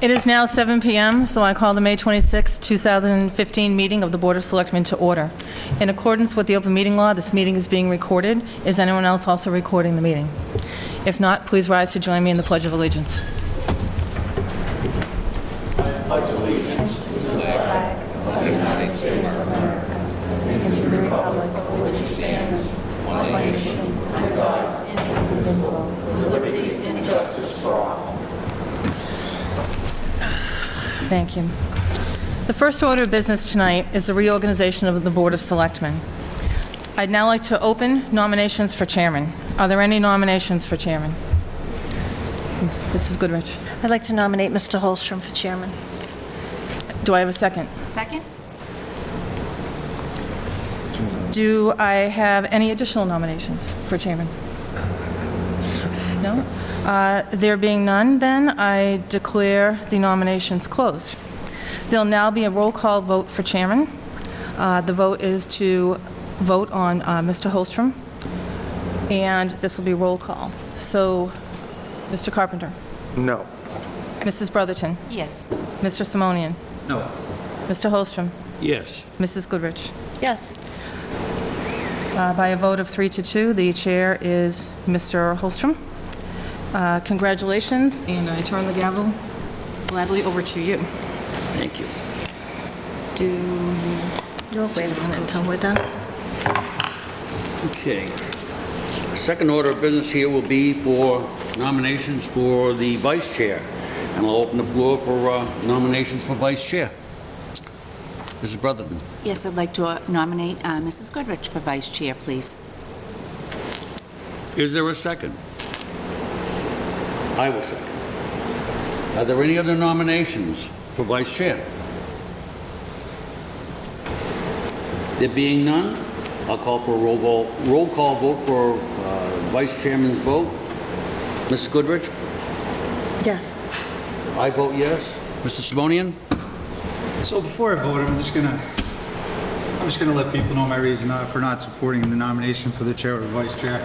It is now 7 p.m., so I call the May 26, 2015 meeting of the Board of Selectmen to order. In accordance with the open meeting law, this meeting is being recorded. Is anyone else also recording the meeting? If not, please rise to join me in the Pledge of Allegiance. I pledge allegiance to the flag of the United States of America and to the republic for which it stands, one nation, under God, indivisible, with liberty and justice for all. Thank you. The first order of business tonight is the reorganization of the Board of Selectmen. I'd now like to open nominations for chairman. Are there any nominations for chairman? Yes, Mrs. Goodrich. I'd like to nominate Mr. Holstrom for chairman. Do I have a second? Second? Do I have any additional nominations for chairman? No? There being none, then, I declare the nominations closed. There'll now be a roll call vote for chairman. The vote is to vote on Mr. Holstrom, and this will be roll call. So, Mr. Carpenter? No. Mrs. Brotherton? Yes. Mr. Simonian? No. Mr. Holstrom? Yes. Mrs. Goodrich? Yes. By a vote of 3-2, the chair is Mr. Holstrom. Congratulations, and I turn the gavel gladly over to you. Thank you. You'll wait a minute until we're done. Okay. The second order of business here will be for nominations for the vice chair. And I'll open the floor for nominations for vice chair. Mrs. Brotherton. Yes, I'd like to nominate Mrs. Goodrich for vice chair, please. Is there a second? I will second. Are there any other nominations for vice chair? There being none, I'll call for a roll call vote for vice chairman's vote. Mrs. Goodrich? Yes. I vote yes. Mr. Simonian? So before I vote, I'm just gonna let people know my reason for not supporting the nomination for the chair or the vice chair.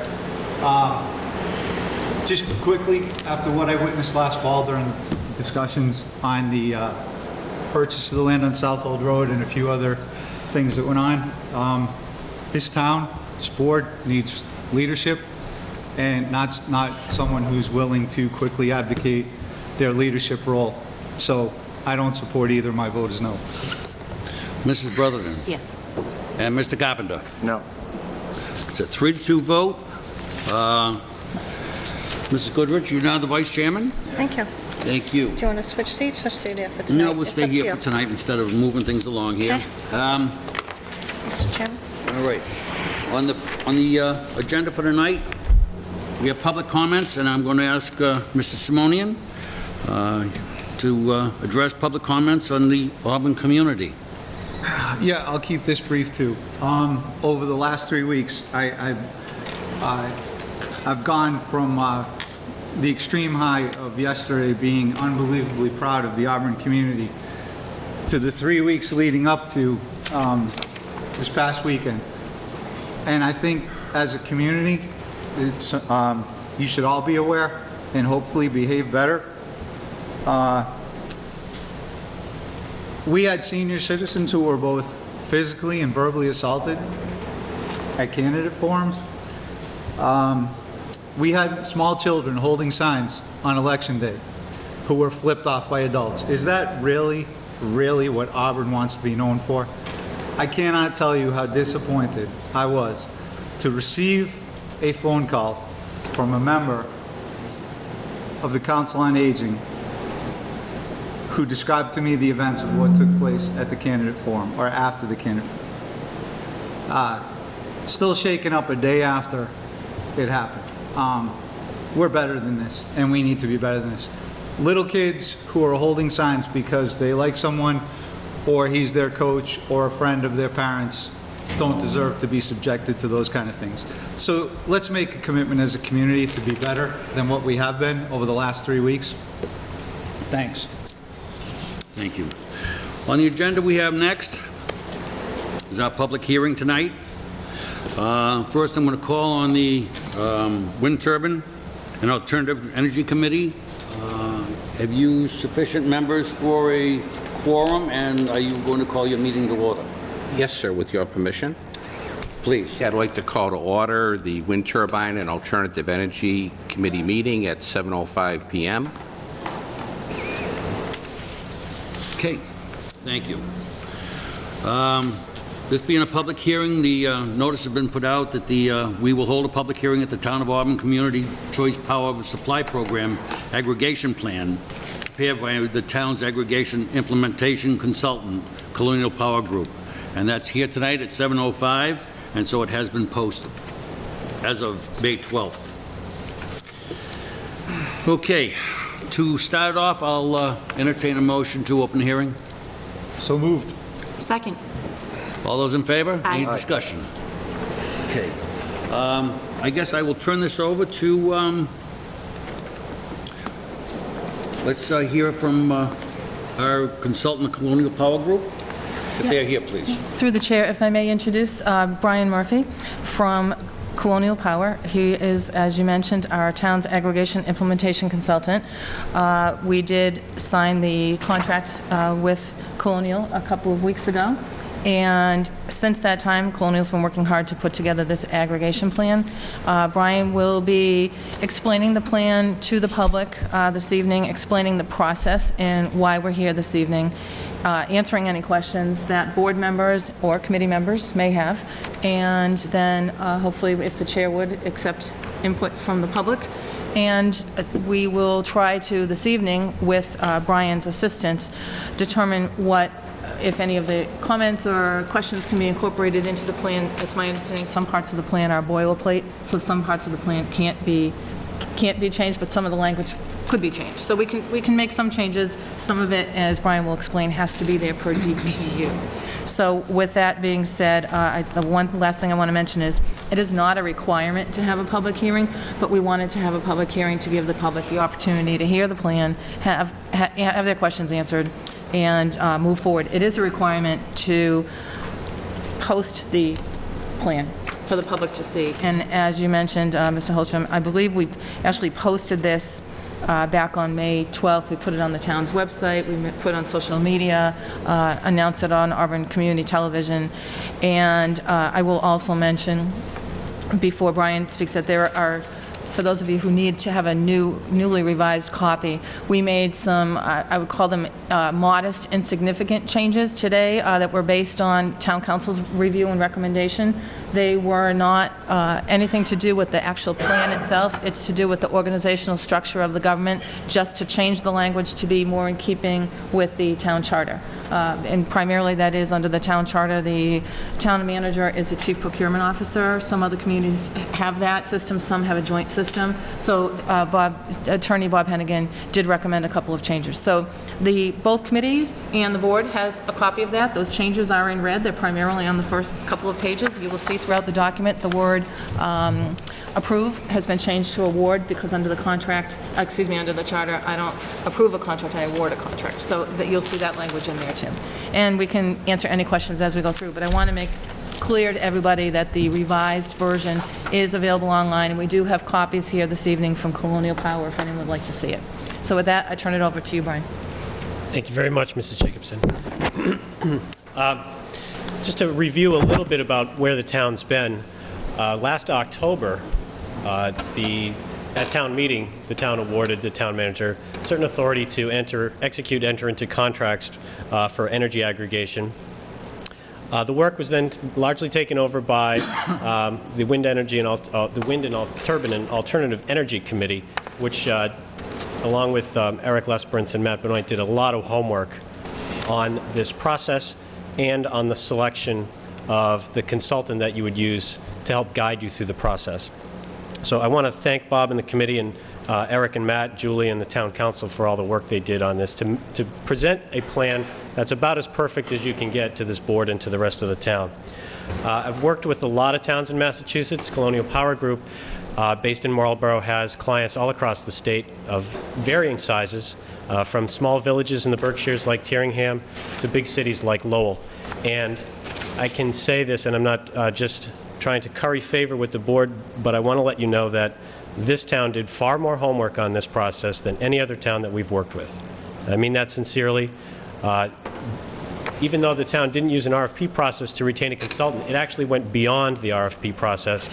Just quickly, after what I witnessed last fall during the discussions on the purchase of the land on Southhold Road and a few other things that went on, this town, this board needs leadership and not someone who's willing to quickly abdicate their leadership role. So I don't support either. My vote is no. Mrs. Brotherton? Yes. And Mr. Carpenter? No. It's a 3-2 vote. Mrs. Goodrich, you're now the vice chairman? Thank you. Thank you. Do you want to switch seats or stay there for tonight? No, we'll It's stay up to here you. for tonight instead of moving things along here. Okay. Mr. Chairman? All right. On the agenda for tonight, we have public comments, and I'm going to ask Mr. Simonian to address public comments on the Auburn community. Yeah, I'll keep this brief too. Over the last 3 weeks, I've gone from the extreme high of yesterday being unbelievably proud of the Auburn community to the 3 weeks leading up to this past weekend. And I think as a community, it's, you should all be aware and hopefully behave better. We had senior citizens who were both physically and verbally assaulted at candidate forums. We had small children holding signs on election day who were flipped off by adults. Is that really what Auburn wants to be known for? I cannot tell you how disappointed I was to receive a phone call from a member of the Council on Aging who described to me the events of what took place at the candidate forum, or after the candidate forum. Still shaken up a day after it happened. We're better than this, and we need to be better than this. Little kids who are holding signs because they like someone, or he's their coach, or a friend of their parents, don't deserve to be subjected to those kind of things. So let's make a commitment as a community to be better than what we have been over the last 3 weeks. Thanks. Thank you. On the agenda we have next is our public hearing tonight. First, I'm going to call on the Wind Turbine and Alternative Energy Committee Have you sufficient members for a quorum, and are you going to call your meeting to order? Yes, sir, with your permission. Please. I'd like to call to order the Wind Turbine and Alternative Energy Committee meeting at 7:05 p.m. Okay, thank you. This being a public hearing, the notice has been put out that we will hold a public hearing at the Town of Auburn Community Choice Power Supply Program Aggregation Plan, prepared by the town's aggregation implementation consultant, Colonial Power Group. And that's here tonight at 7:05, and so it has been posted as of May 12th. Okay, to start it off, I'll entertain a motion to open the hearing. So moved. Second. All those in favor? Aye. Any discussion? Okay. I guess I will turn this over to, let's hear from our consultant, Colonial Power Group. If they're here, please. Through the chair, if I may introduce Brian Murphy from Colonial Power. He is, as you mentioned, our town's aggregation implementation consultant. We did sign the contract with Colonial a couple of weeks ago, and since that time, Colonial's been working hard to put together this aggregation plan. Brian will be explaining the plan to the public this evening, explaining the process and why we're here this evening, answering any questions that board members or committee members may have, and then hopefully, if the chair would, accept input from the public. And we will try to, this evening, with Brian's assistance, determine what, if any of the comments or questions can be incorporated into the plan. It's my understanding some parts of the plan are boilerplate, so some parts of the plan can't be changed, but some of the language could be changed. So we can make some changes. Some of it, as Brian will explain, has to be there per DPU. So with that being said, the one last thing I want to mention is, it is not a requirement to have a public hearing, but we wanted to have a public hearing to give the public the opportunity to hear the plan, have their questions answered, and move forward. It is a requirement to post the plan for the public to see. And as you mentioned, Mr. Holstrom, I believe we actually posted this back on May 12th. We put it on the town's website, we put it on social media, announced it on Auburn Community Television. And I will also mention, before Brian speaks, that there are, for those of you who need to have a newly revised copy, we made some, I would call them modest, insignificant changes today that were based on town council's review and recommendation. They were not anything to do with the actual plan itself. It's to do with the organizational structure of the government, just to change the language to be more in keeping with the town charter. And primarily that is under the town charter. The town manager is the chief procurement officer. Some other communities have that system, some have a joint system. So Attorney Bob Hennigan did recommend a couple of changes. So both committees and the board has a copy of that. Those changes are in red. They're primarily on the first couple of pages. You will see throughout the document the word approve has been changed to award, because under the contract, under the charter, I don't approve a contract, I award a contract. So that you'll see that language in there too. And we can answer any questions as we go through, but I want to make clear to everybody that the revised version is available online, and we do have copies here this evening from Colonial Power if anyone would like to see it. So with that, I turn it over to you, Brian. Thank you very much, Mrs. Jacobson. Just to review a little bit about where the town's been, last October, at town meeting, the town awarded the town manager certain authority to enter into contracts for energy aggregation. The work was then largely taken over by the Wind and Turbine and Alternative Energy Committee, which, along with Eric Lesperance and Matt Benoit, did a lot of homework on this process and on the selection of the consultant that you would use to help guide you through the process. So I want to thank Bob and the committee, and Eric and Matt, Julie, and the town council for all the work they did on this to present a plan that's about as perfect as you can get to this board and to the rest of the town. I've worked with a lot of towns in Massachusetts. Colonial Power Group, based in Marlborough, has clients all across the state of varying sizes, from small villages in the Berkshires like Tyringham to big cities like Lowell. And I can say this, and I'm not just trying to curry favor with the board, but I want to let you know that this town did far more homework on this process than any other town that we've worked with. I mean that sincerely. Even though the town didn't use an RFP process to retain a consultant, it actually went beyond the RFP process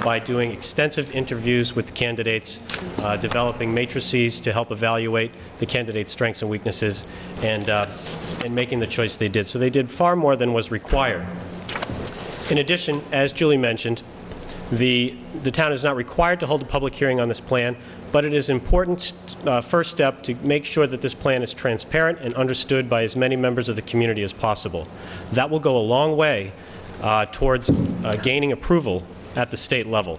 by doing extensive interviews with the candidates, developing matrices to help evaluate the candidates' strengths and weaknesses, and making the choice they did. So they did far more than was required. In addition, as Julie mentioned, the town is not required to hold a public hearing on this plan, but it is an important first step to make sure that this plan is transparent and understood by as many members of the community as possible. That will go a long way towards gaining approval at the state level.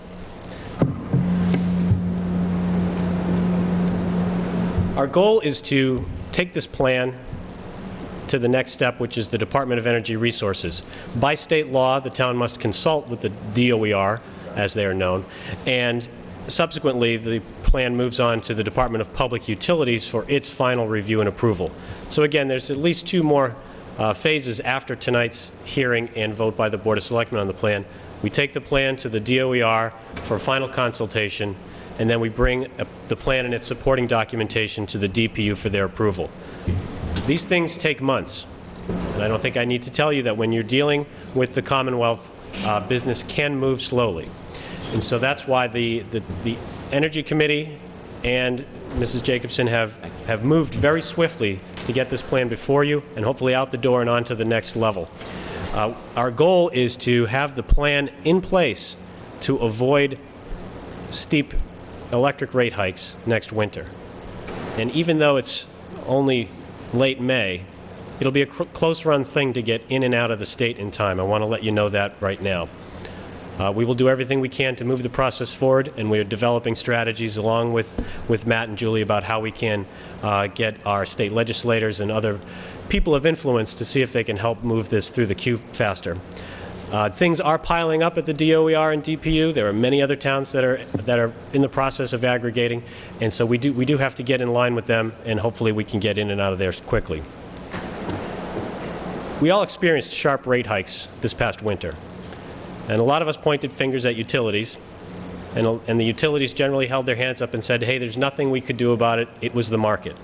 Our goal is to take this plan to the next step, which is the Department of Energy Resources. By state law, the town must consult with the DOER, as they are known, and subsequently the plan moves on to the Department of Public Utilities for its final review and approval. So again, there's at least 2 more phases after tonight's hearing and vote by the Board of Selectmen on the plan. We take the plan to the DOER for final consultation, and then we bring the plan and its supporting documentation to the DPU for their approval. These things take months, and I don't think I need to tell you that when you're dealing with the Commonwealth, business can move slowly. And so that's why the Energy Committee and Mrs. Jacobson have moved very swiftly to get this plan before you and hopefully out the door and on to the next level. Our goal is to have the plan in place to avoid steep electric rate hikes next winter. And even though it's only late May, it'll be a close run thing to get in and out of the state in time. I want to let you know that right now. We will do everything we can to move the process forward, and we're developing strategies along with Matt and Julie about how we can get our state legislators and other people of influence to see if they can help move this through the queue faster. Things are piling up at the DOER and DPU. There are many other towns that are in the process of aggregating, and so we do have to get in line with them, and hopefully we can get in and out of there quickly. We all experienced sharp rate hikes this past winter, and a lot of us pointed fingers at utilities, and the utilities generally held their hands up and said, hey, there's nothing we could do about it. It was the market.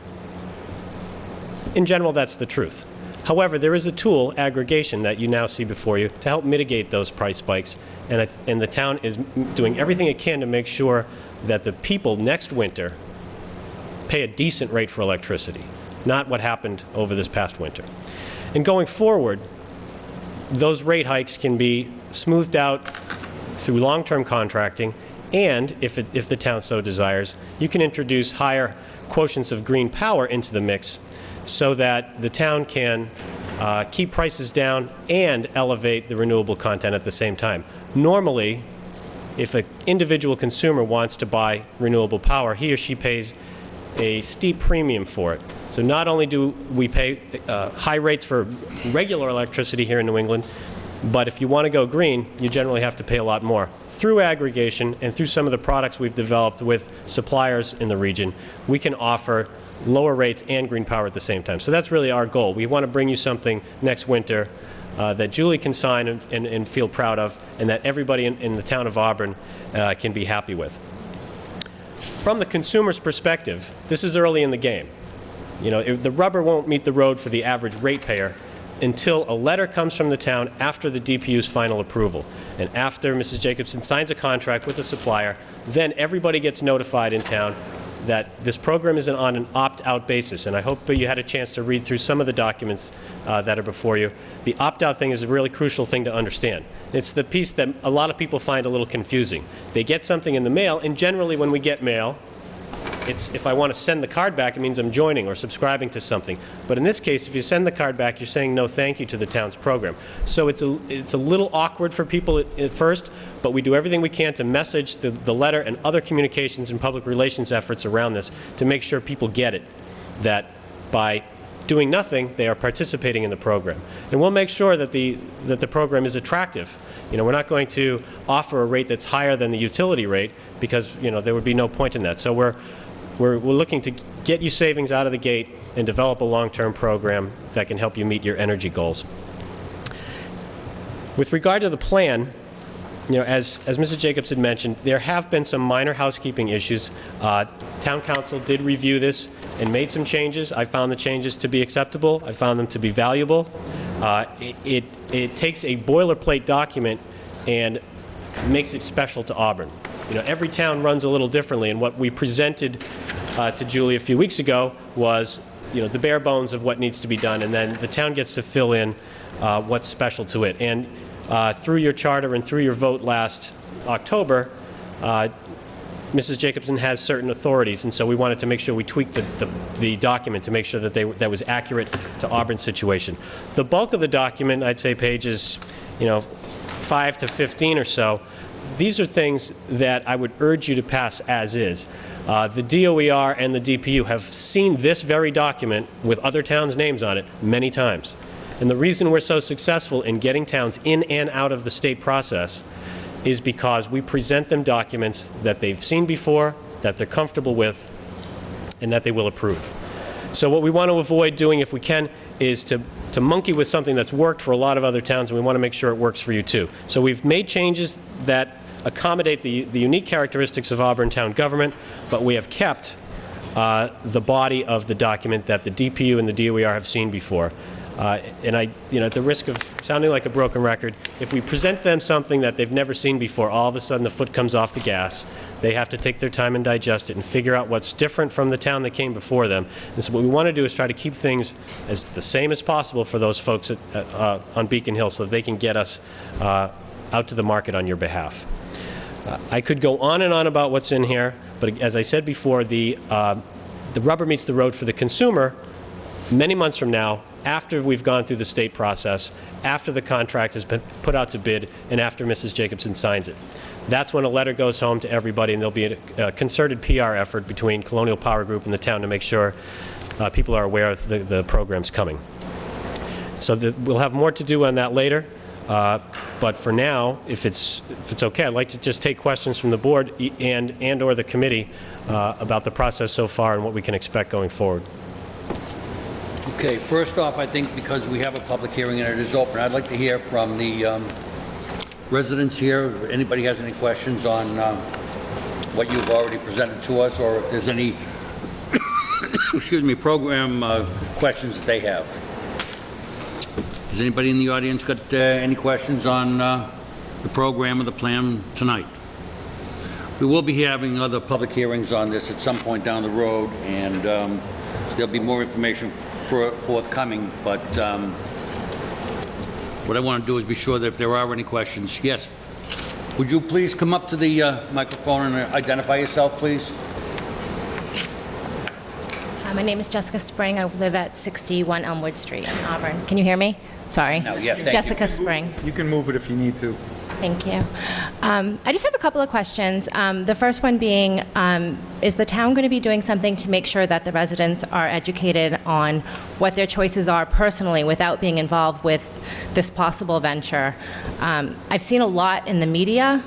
In general, that's the truth. However, there is a tool, aggregation, that you now see before you to help mitigate those price spikes, and the town is doing everything it can to make sure that the people next winter pay a decent rate for electricity, not what happened over this past winter. And going forward, those rate hikes can be smoothed out through long-term contracting, and if the town so desires, you can introduce higher quotients of green power into the mix so that the town can keep prices down and elevate the renewable content at the same time. Normally, if an individual consumer wants to buy renewable power, he or she pays a steep premium for it. So not only do we pay high rates for regular electricity here in New England, but if you want to go green, you generally have to pay a lot more. Through aggregation and through some of the products we've developed with suppliers in the region, we can offer lower rates and green power at the same time. So that's really our goal. We want to bring you something next winter that Julie can sign and feel proud of, and that everybody in the town of Auburn can be happy with. From the consumer's perspective, this is early in the game. You know, the rubber won't meet the road for the average ratepayer until a letter comes from the town after the DPU's final approval. And after Mrs. Jacobson signs a contract with the supplier, then everybody gets notified in town that this program is on an opt-out basis. And I hope you had a chance to read through some of the documents that are before you. The opt-out thing is a really crucial thing to understand. It's the piece that a lot of people find a little confusing. They get something in the mail, and generally when we get mail, it's if I want to send the card back, it means I'm joining or subscribing to something. But in this case, if you send the card back, you're saying no thank you to the town's program. So it's a little awkward for people at first, but we do everything we can to message the letter and other communications and public relations efforts around this to make sure people get it, that by doing nothing, they are participating in the program. And we'll make sure that the program is attractive. You know, we're not going to offer a rate that's higher than the utility rate because, you know, there would be no point in that. So we're looking to get you savings out of the gate and develop a long-term program that can help you meet your energy goals. With regard to the plan, as Mrs. Jacobs had mentioned, there have been some minor housekeeping issues. Town council did review this and made some changes. I found the changes to be acceptable. I found them to be valuable. It takes a boilerplate document and makes it special to Auburn. Every town runs a little differently, and what we presented to Julie a few weeks ago was, the bare bones of what needs to be done, and then the town gets to fill in what's special to it. And through your charter and through your vote last October, Mrs. Jacobson has certain authorities, and so we wanted to make sure we tweaked the document to make sure that that was accurate to Auburn's situation. The bulk of the document, I'd say pages, 5 to 15 or so, these are things that I would urge you to pass as is. The DOER and the DPU have seen this very document with other towns' names on it many times. And the reason we're so successful in getting towns in and out of the state process is because we present them documents that they've seen before, that they're comfortable with, and that they will approve. So what we want to avoid doing, if we can, is to monkey with something that's worked for a lot of other towns, and we want to make sure it works for you too. So we've made changes that accommodate the unique characteristics of Auburn town government, but we have kept the body of the document that the DPU and the DOER have seen before. And at the risk of sounding like a broken record, if we present them something that they've never seen before, all of a sudden the foot comes off the gas. They have to take their time and digest it and figure out what's different from the town that came before them. And so what we want to do is try to keep things as the same as possible for those folks on Beacon Hill so that they can get us out to the market on your behalf. I could go on and on about what's in here, but as I said before, the rubber meets the road for the consumer many months from now, after we've gone through the state process, after the contract has been put out to bid, and after Mrs. Jacobson signs it. That's when a letter goes home to everybody, and there'll be a concerted PR effort between Colonial Power Group and the town to make sure people are aware of the program's coming. So we'll have more to do on that later, but for now, if it's okay, I'd like to just take questions from the board and or the committee about the process so far and what we can expect going forward. Okay, first off, I think because we have a public hearing and it is open, I'd like to hear from the residents here. If anybody has any questions on what you've already presented to us, or if there's any, excuse me, program questions that they have. Has anybody in the audience got any questions on the program or the plan tonight? We will be having other public hearings on this at some point down the road, and there'll be more information forthcoming, but what I want to do is be sure that if there are any questions, yes. Would you please come up to the microphone and identify yourself, please? My name is Jessica Spring. I live at 61 Elmwood Street in Auburn. Can you hear me? Sorry. No, yeah, thank Jessica you. Spring. You can move it if you need to. Thank you. I just have a couple of questions. The first one being, is the town going to be doing something to make sure that the residents are educated on what their choices are personally without being involved with this possible venture? I've seen a lot in the media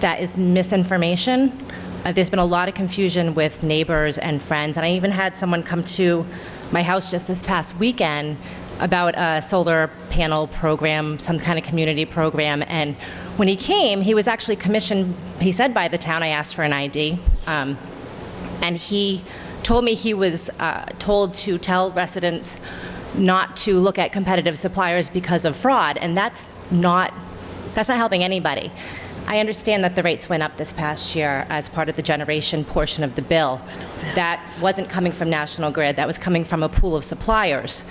that is misinformation. There's been a lot of confusion with neighbors and friends, and I even had someone come to my house just this past weekend about a solar panel program, some kind of community program. And when he came, he was actually commissioned, he said, by the town. I asked for an ID. And he told me he was told to tell residents not to look at competitive suppliers because of fraud. And that's not helping anybody. I understand that the rates went up this past year as part of the generation portion of the bill. That wasn't coming from National Grid. That was coming from a pool of suppliers.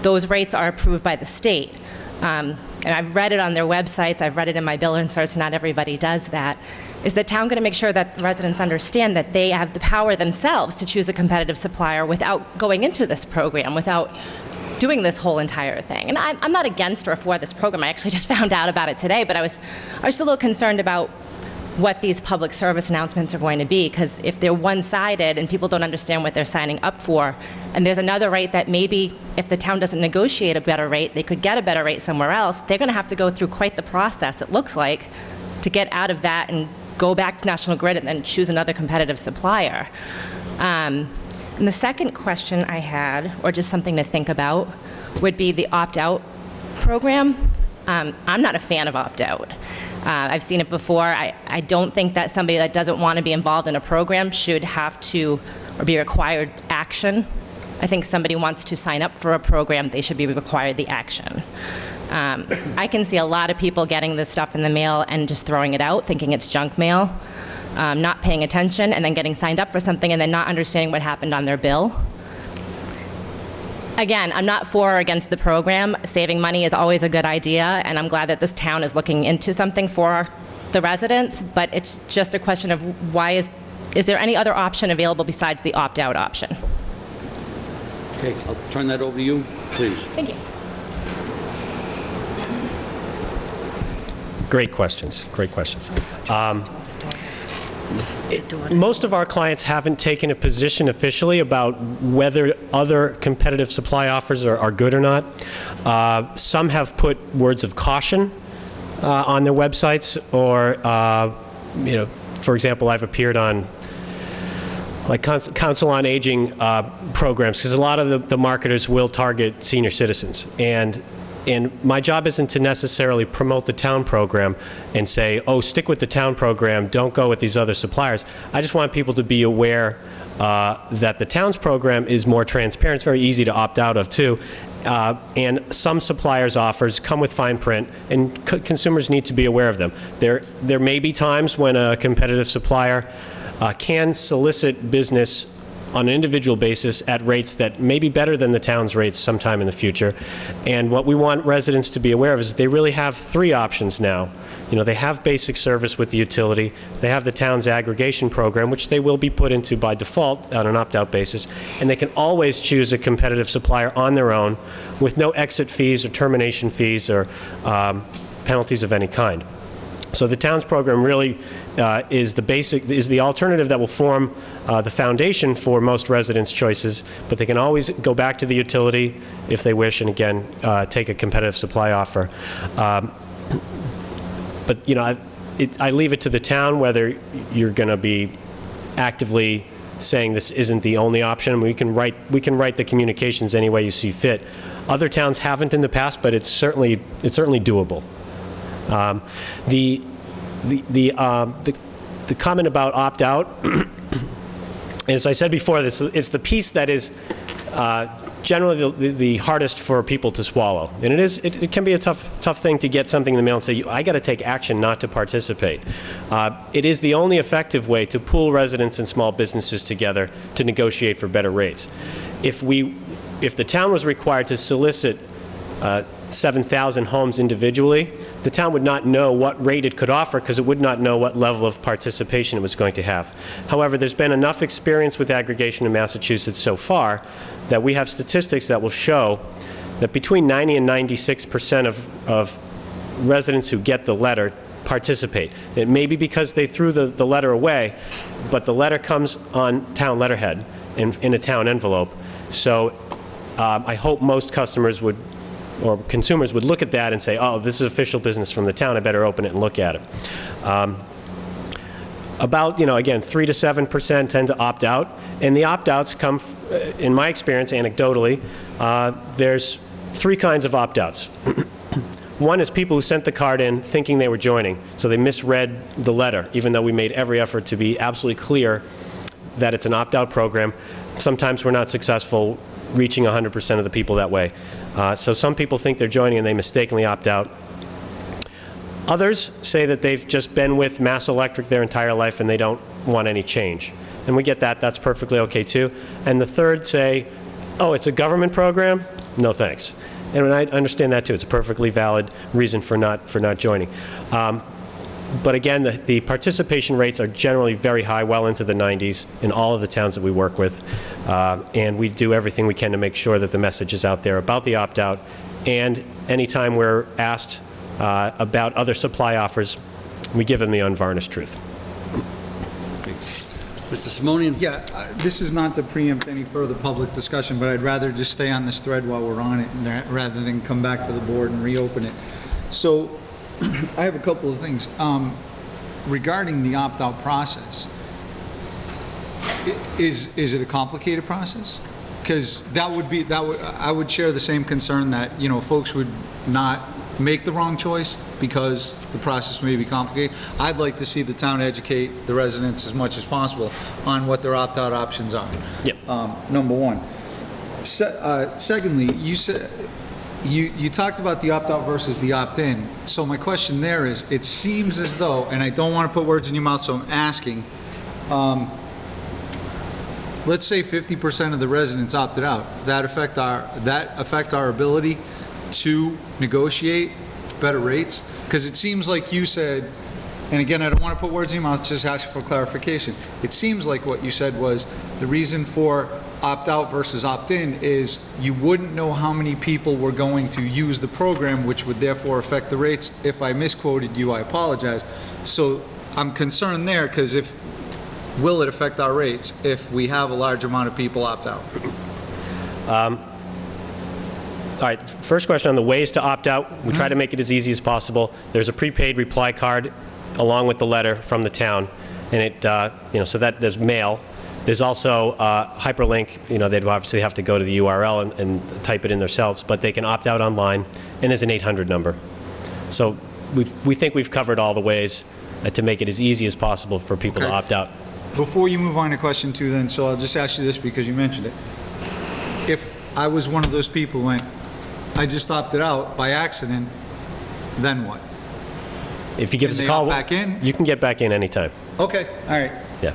Those rates are approved by the state. And I've read it on their websites. I've read it in my bill inserts. Not everybody does that. Is the town going to make sure that residents understand that they have the power themselves to choose a competitive supplier without going into this program, without doing this whole entire thing? And I'm not against or for this program. I actually just found out about it today, but I was a little concerned about what these public service announcements are going to be, because if they're one-sided and people don't understand what they're signing up for, and there's another rate that maybe if the town doesn't negotiate a better rate, they could get a better rate somewhere else, they're going to have to go through quite the process, it looks like, to get out of that and go back to National Grid and then choose another competitive supplier. And the second question I had, or just something to think about, would be the opt-out program. I'm not a fan of opt-out. I've seen it before. I don't think that somebody that doesn't want to be involved in a program should have to or be required action. I think somebody wants to sign up for a program, they should be required the action. I can see a lot of people getting this stuff in the mail and just throwing it out, thinking it's junk mail, not paying attention, and then getting signed up for something and then not understanding what happened on their bill. Again, I'm not for or against the program. Saving money is always a good idea, and I'm glad that this town is looking into something for the residents, but it's just a question of why is there any other option available besides the opt-out option? Okay, I'll turn that over to you, please. Thank you. Great questions. Great questions. Most of our clients haven't taken a position officially about whether other competitive supply offers are good or not. Some have put words of caution on their websites, or, for example, I've appeared on like Council on Aging programs, because a lot of the marketers will target senior citizens. And my job isn't to necessarily promote the town program and say, oh, stick with the town program, don't go with these other suppliers. I just want people to be aware that the town's program is more transparent. It's very easy to opt out of, too. And some suppliers' offers come with fine print, and consumers need to be aware of them. There may be times when a competitive supplier can solicit business on an individual basis at rates that may be better than the town's rates sometime in the future. And what we want residents to be aware of is they really have three options now. They have basic service with the utility, they have the town's aggregation program, which they will be put into by default on an opt-out basis, and they can always choose a competitive supplier on their own with no exit fees or termination fees or penalties of any kind. So the town's program really is the alternative that will form the foundation for most residents' choices, but they can always go back to the utility if they wish, and again, take a competitive supply offer. But I leave it to the town whether you're going to be actively saying this isn't the only option. We can write the communications any way you see fit. Other towns haven't in the past, but it's certainly doable. The comment about opt-out, as I said before, this is the piece that is generally the hardest for people to swallow. And it can be a tough thing to get something in the mail and say, I got to take action not to participate. It is the only effective way to pool residents and small businesses together to negotiate for better rates. If the town was required to solicit 7,000 homes individually, the town would not know what rate it could offer because it would not know what level of participation it was going to have. However, there's been enough experience with aggregation in Massachusetts so far that we have statistics that will show that between 90 and 96% of residents who get the letter participate. It may be because they threw the letter away, but the letter comes on town letterhead in a town envelope. So I hope most customers or consumers would look at that and say, oh, this is official business from the town, I better open it and look at it. About, again, 3 to 7% tend to opt out, and the opt-outs come, in my experience, anecdotally, there's three kinds of opt-outs. One is people who sent the card in thinking they were joining, so they misread the letter, even though we made every effort to be absolutely clear that it's an opt-out program. Sometimes we're not successful reaching 100% of the people that way. So some people think they're joining and they mistakenly opt out. Others say that they've just been with Mass Electric their entire life and they don't want any change. And we get that. That's perfectly okay, too. And the third say, oh, it's a government program? No, thanks. And I understand that, too. It's a perfectly valid reason for not joining. But again, the participation rates are generally very high, well into the 90s in all of the towns that we work with. And we do everything we can to make sure that the message is out there about the opt-out. And anytime we're asked about other supply offers, we give them the unvarnished truth. Mr. Simonian? Yeah, this is not to preempt any further public discussion, but I'd rather just stay on this thread while we're on it rather than come back to the board and reopen it. So I have a couple of things. Regarding the opt-out process, is it a complicated process? Because I would share the same concern that, folks would not make the wrong choice because the process may be complicated. I'd like to see the town educate the residents as much as possible on what their opt-out options are. Yep. Number one. Secondly, you said, you talked about the opt-out versus the opt-in. So my question there is, it seems as though, and I don't want to put words in your mouth, so I'm asking, let's say 50% of the residents opted out. That affect our ability to negotiate better rates? Because it seems like you said, and again, I don't want to put words in your mouth, just ask for clarification. It seems like what you said was the reason for opt-out versus opt-in is you wouldn't know how many people were going to use the program, which would therefore affect the rates. If I misquoted you, I apologize. So I'm concerned there because will it affect our rates if we have a large amount of people opt out? All right, first question on the ways to opt out. We try to make it as easy as possible. There's a prepaid reply card along with the letter from the town, and it, so that there's mail. There's also hyperlink. They'd obviously have to go to the URL and type it in themselves, but they can opt out online, and there's an 800 number. So we think we've covered all the ways to make it as easy as possible for people to opt out. Before you move on to question 2 then, so I'll just ask you this because you mentioned it. If I was one of those people who went, I just opted out by accident, then what? If you give us a call, back in? You can get back in anytime. Okay, all right. Yeah.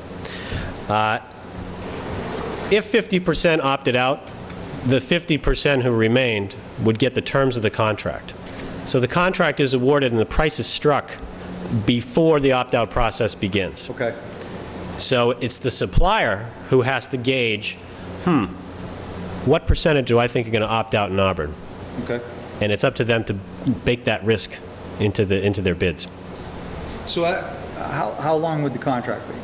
If 50% opted out, the 50% who remained would get the terms of the contract. So the contract is awarded and the price is struck before the opt-out process begins. Okay. So it's the supplier who has to gauge, what percentage do I think are going to opt out in Auburn? Okay. And it's up to them to bake that risk into their bids. So how long would the contract be?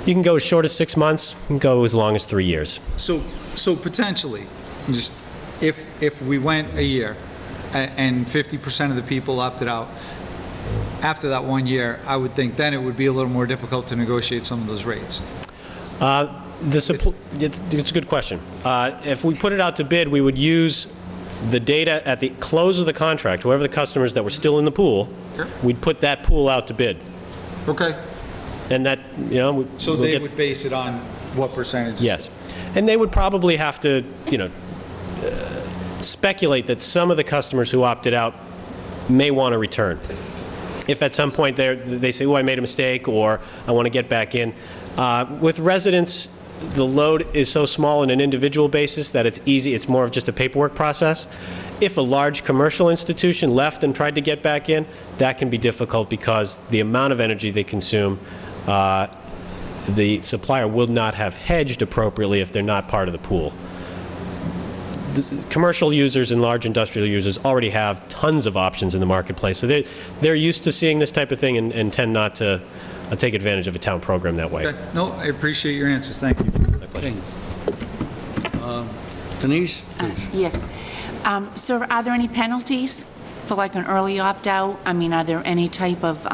You can go as short as 6 months, you can go as long as 3 years. So potentially, just if we went a year and 50% of the people opted out, after that 1 year, I would think then it would be a little more difficult to negotiate some of those rates. It's a good question. If we put it out to bid, we would use the data at the close of the contract, whoever the customers that were still in the pool, Sure. we'd put that pool out to bid. Okay. And that, So they would base it on what percentage? Yes. And they would probably have to, speculate that some of the customers who opted out may want to return. If at some point they say, oh, I made a mistake, or I want to get back in. With residents, the load is so small on an individual basis that it's easy. It's more of just a paperwork process. If a large commercial institution left and tried to get back in, that can be difficult because the amount of energy they consume, the supplier will not have hedged appropriately if they're not part of the pool. Commercial users and large industrial users already have tons of options in the marketplace, so they're used to seeing this type of thing and tend not to take advantage of a town program that way. Okay. No, I appreciate your answers. Thank you. Okay. Denise, please. Yes. Sir, are there any penalties for like an early opt-out? I mean, are there any type of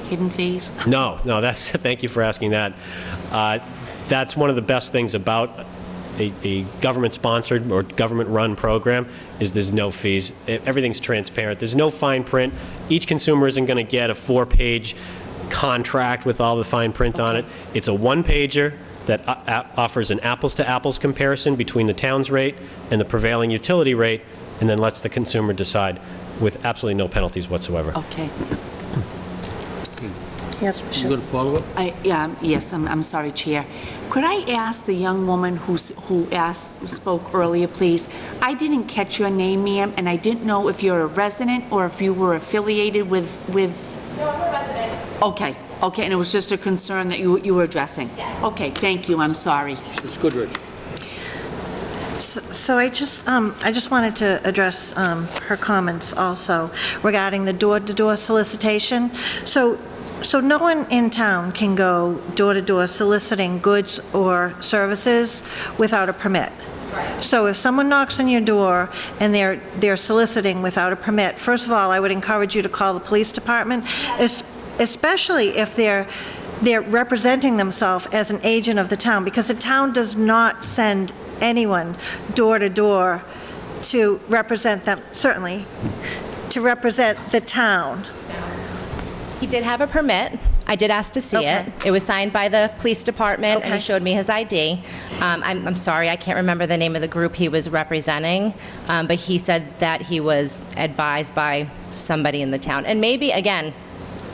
hidden fees? No, thank you for asking that. That's one of the best things about a government-sponsored or government-run program is there's no fees. Everything's transparent. There's no fine print. Each consumer isn't going to get a 4-page contract with all the fine print on it. It's a one-pager that offers an apples-to-apples comparison between the town's rate and the prevailing utility rate, and then lets the consumer decide with absolutely no penalties whatsoever. Okay. Yes, You Michelle. got a follow-up? Yes, I'm sorry, Chair. Could I ask the young woman who spoke earlier, please? I didn't catch your name, ma'am, and I didn't know if you're a resident or if you were affiliated with... No, I'm a resident. Okay, and it was just a concern that you were addressing? Yes. Okay, thank you, I'm sorry. Ms. Goodrich. So I just wanted to address her comments also regarding the door-to-door solicitation. So no one in town can go door-to-door soliciting goods or services without a permit. Right. So if someone knocks on your door and they're soliciting without a permit, first of all, I would encourage you to call the police department, especially if they're representing themselves as an agent of the town, because the town does not send anyone door to door to represent them, certainly, to represent the town. He did have a permit. I did ask to see Okay. it. It was signed by the police department, and Okay. he showed me his ID. I'm sorry, I can't remember the name of the group he was representing, but he said that he was advised by somebody in the town. And maybe, again,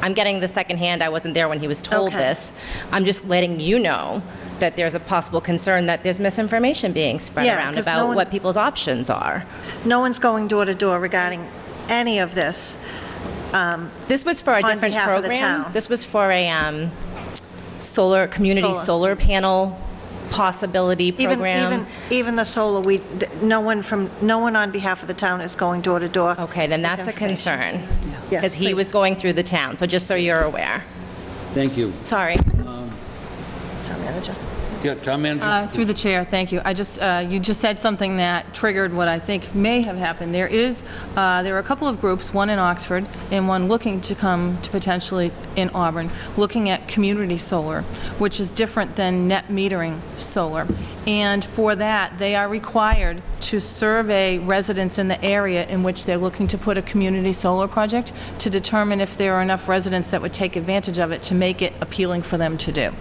I'm getting the second hand, I wasn't there when he was told Okay. this. I'm just letting you know that there's a possible concern that there's misinformation being spread Yeah, around 'cause no about one- what people's options are. No one's going door to door regarding any of this. This was for a On different behalf of the program. town. This was for a community Solar. solar panel possibility Even, program. even the solar, no one on behalf of the town is going door to door. Okay, then with that's a information. concern. Yes, Because he please. was going through the town, so just so you're aware. Thank you. Sorry. Town manager. Yeah, Town Manager? Through the chair, thank you. You just said something that triggered what I think may have happened. There are a couple of groups, one in Oxford and one looking to come to potentially in Auburn, looking at community solar, which is different than net metering solar. And for that, they are required to survey residents in the area in which they're looking to put a community solar project to determine if there are enough residents that would take advantage of it to make it appealing for them to do.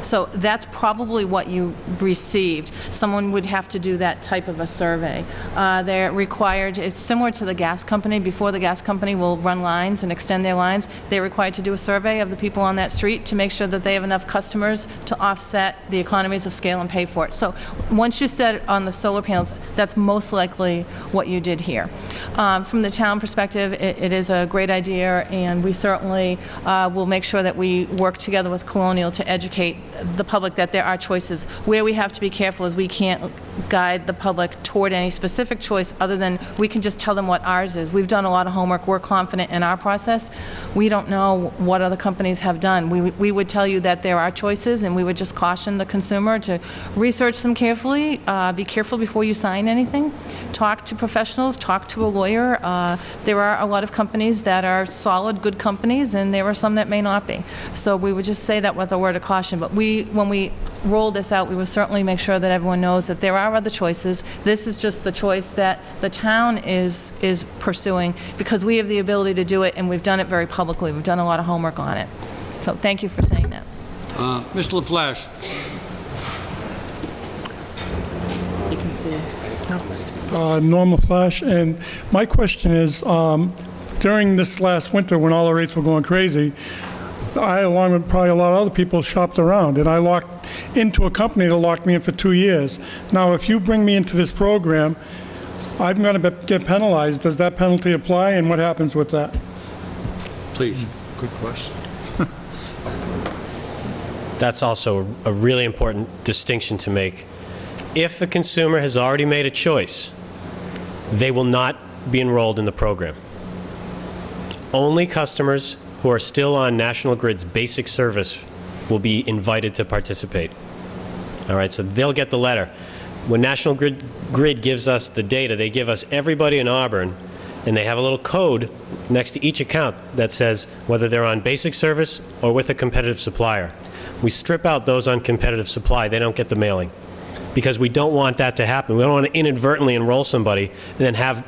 So that's probably what you received. Someone would have to do that type of a survey. They're required, it's similar to the gas company. Before the gas company will run lines and extend their lines, they're required to do a survey of the people on that street to make sure that they have enough customers to offset the economies of scale and pay for it. So once you said on the solar panels, that's most likely what you did here. From the town perspective, it is a great idea, and we certainly will make sure that we work together with Colonial to educate the public that there are choices. Where we have to be careful is we can't guide the public toward any specific choice other than we can just tell them what ours is. We've done a lot of homework. We're confident in our process. We don't know what other companies have done. We would tell you that there are choices, and we would just caution the consumer to research them carefully, be careful before you sign anything, talk to professionals, talk to a lawyer. There are a lot of companies that are solid, good companies, and there are some that may not be. So we would just say that with a word of caution. But when we roll this out, we will certainly make sure that everyone knows that there are other choices. This is just the choice that the town is pursuing because we have the ability to do it, and we've done it very publicly. We've done a lot of homework on it. So thank you for saying that. Mr. LaFlash? You can see. Norma Flash, and my question is, during this last winter when all the rates were going crazy, I, along with probably a lot of other people, shopped around, and I locked into a company that locked me in for 2 years. Now, if you bring me into this program, I'm going to get penalized. Does that penalty apply, and what happens with that? Please. Good question. That's also a really important distinction to make. If the consumer has already made a choice, they will not be enrolled in the program. Only customers who are still on National Grid's basic service will be invited to participate. All right, so they'll get the letter. When National Grid gives us the data, they give us everybody in Auburn, and they have a little code next to each account that says whether they're on basic service or with a competitive supplier. We strip out those on competitive supply. They don't get the mailing, because we don't want that to happen. We don't want to inadvertently enroll somebody and then have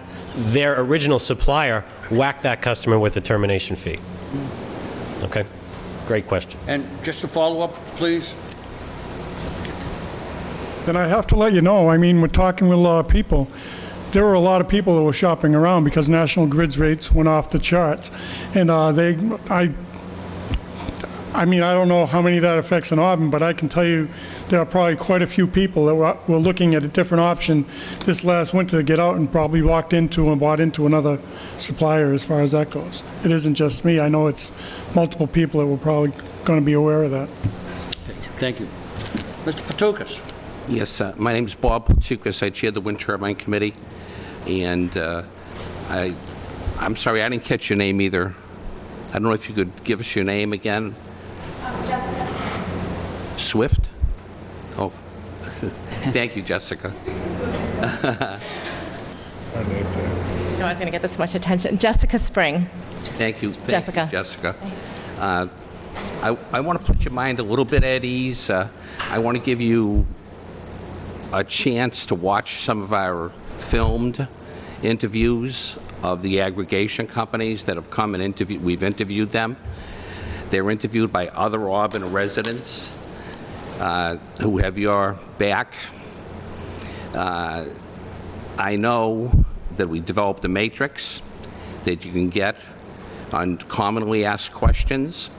their original supplier whack that customer with a termination fee. Okay? Great question. And just to follow up, please? Then I have to let you know, I mean, we're talking with a lot of people. There were a lot of people that were shopping around because National Grid's rates went off the charts. And I mean, I don't know how many that affects in Auburn, but I can tell you there are probably quite a few people that were looking at a different option this last winter to get out and probably walked into and bought into another supplier as far as that goes. It isn't just me. I know it's multiple people that were probably going to be aware of that. Thank you. Mr. Patokas? Yes, my name's Bob Patsukas. I chair the Wind Turbine Committee, and I'm sorry, I didn't catch your name either. I don't know if you could give us your name again. Jessica. Swift? Oh, thank you, Jessica. No, I was going to get this much attention. Jessica Spring. Thank you. Thank Jessica. you, Jessica. I want to put your mind a little bit at ease. I want to give you a chance to watch some of our filmed interviews of the aggregation companies that have come and we've interviewed them. They're interviewed by other Auburn residents who have your back. I know that we developed a matrix that you can get on commonly asked questions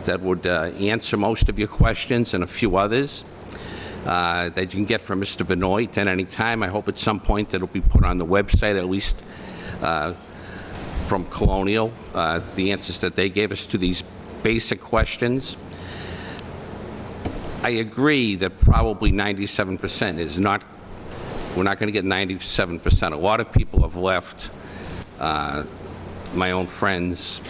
that would answer most of your questions and a few others that you can get from Mr. Benoit at any time. I hope at some point that'll be put on the website, at least from Colonial, the answers that they gave us to these basic questions. I agree that probably 97% is not, we're not going to get 97%. A lot of people have left. My own friends,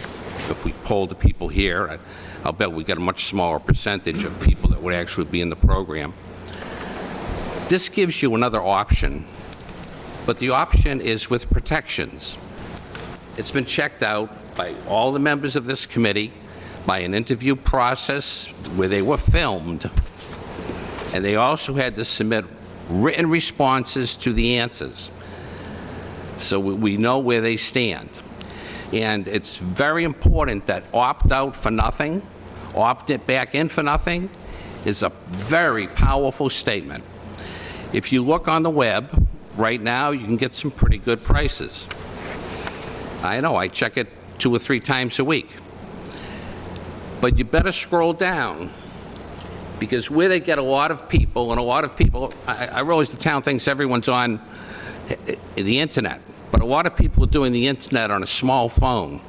if we polled the people here, I'll bet we get a much smaller percentage of people that would actually be in the program. This gives you another option, but the option is with protections. It's been checked out by all the members of this committee, by an interview process where they were filmed, and they also had to submit written responses to the answers. So we know where they stand. And it's very important that opt out for nothing, opt it back in for nothing is a very powerful statement. If you look on the web, right now you can get some pretty good prices. I know, I check it 2 or 3 times a week. But you better scroll down, because where they get a lot of people, and a lot of people, I realize the town thinks everyone's on the internet, but a lot of people are doing the internet on a small phone,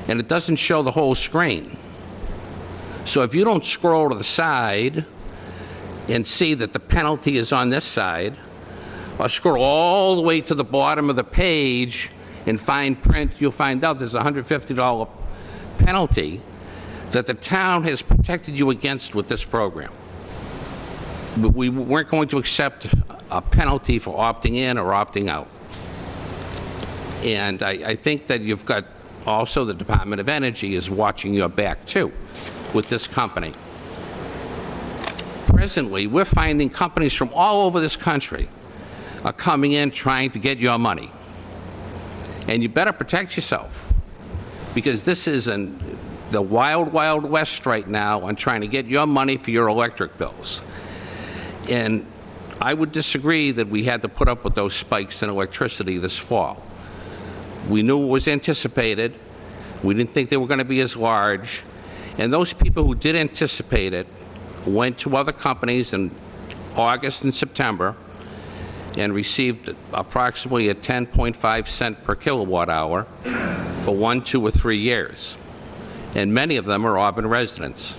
and it doesn't show the whole screen. So if you don't scroll to the side and see that the penalty is on this side, or scroll all the way to the bottom of the page in fine print, you'll find out there's a $150 penalty that the town has protected you against with this program. But we weren't going to accept a penalty for opting in or opting out. And I think that you've got also the Department of Energy is watching your back too with this company. Presently, we're finding companies from all over this country are coming in trying to get your money. And you better protect yourself, because this is the wild, wild west right now on trying to get your money for your electric bills. And I would disagree that we had to put up with those spikes in electricity this fall. We knew it was anticipated. We didn't think they were going to be as large. And those people who did anticipate it went to other companies in August and September and received approximately a 10.5 cent per kilowatt hour for 1, 2, or 3 years. And many of them are Auburn residents.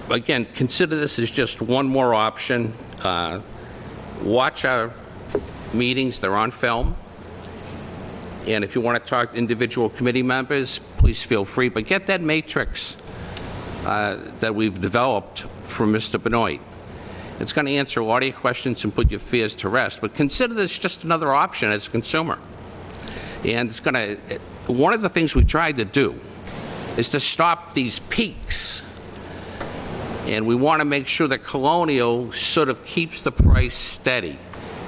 Again, consider this as just one more option. Watch our meetings, they're on film. And if you want to talk to individual committee members, please feel free. But get that matrix that we've developed from Mr. Benoit. It's going to answer a lot of your questions and put your fears to rest. But consider this just another option as a consumer. And it's going to, one of the things we tried to do is to stop these peaks. And we want to make sure that Colonial sort of keeps the price steady.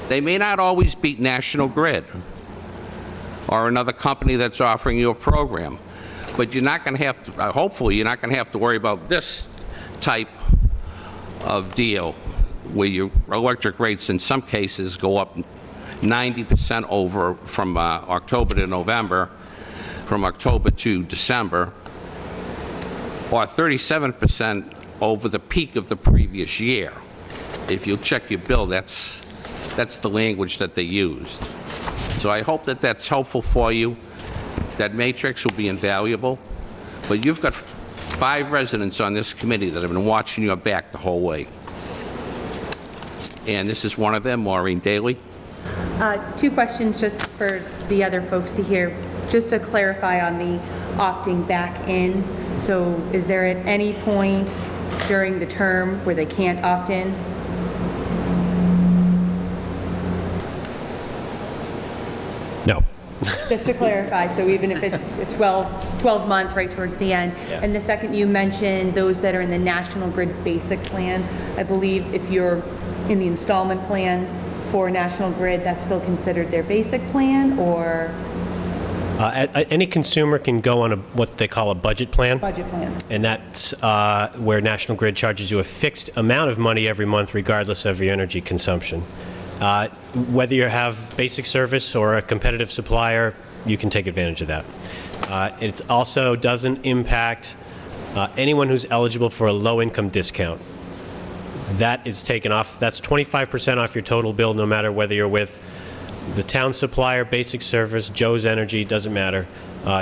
They may not always beat National Grid or another company that's offering you a program, but you're not going to have to, hopefully you're not going to have to worry about this type of deal where your electric rates in some cases go up 90% over from October to November, from October to December, or 37% over the peak of the previous year. If you check your bill, that's the language that they used. So I hope that that's helpful for you. That matrix will be invaluable. But you've got 5 residents on this committee that have been watching your back the whole way. And this is one of them, Maureen Daly. 2 questions just for the other folks to hear. Just to clarify on the opting back in. So is there at any point during the term where they can't opt in? No. Just to clarify, so even if it's 12 months right towards the end. Yeah. And the second, you mentioned those that are in the National Grid Basic Plan. I believe if you're in the installment plan, for National Grid, that's still considered their basic plan or Any consumer can go on what they call a budget plan. budget plan? And that's where National Grid charges you a fixed amount of money every month regardless of your energy consumption. Whether you have basic service or a competitive supplier, you can take advantage of that. It also doesn't impact anyone who's eligible for a low-income discount. That is taken off. That's 25% off your total bill, no matter whether you're with the town supplier, basic service, Joe's Energy, doesn't matter.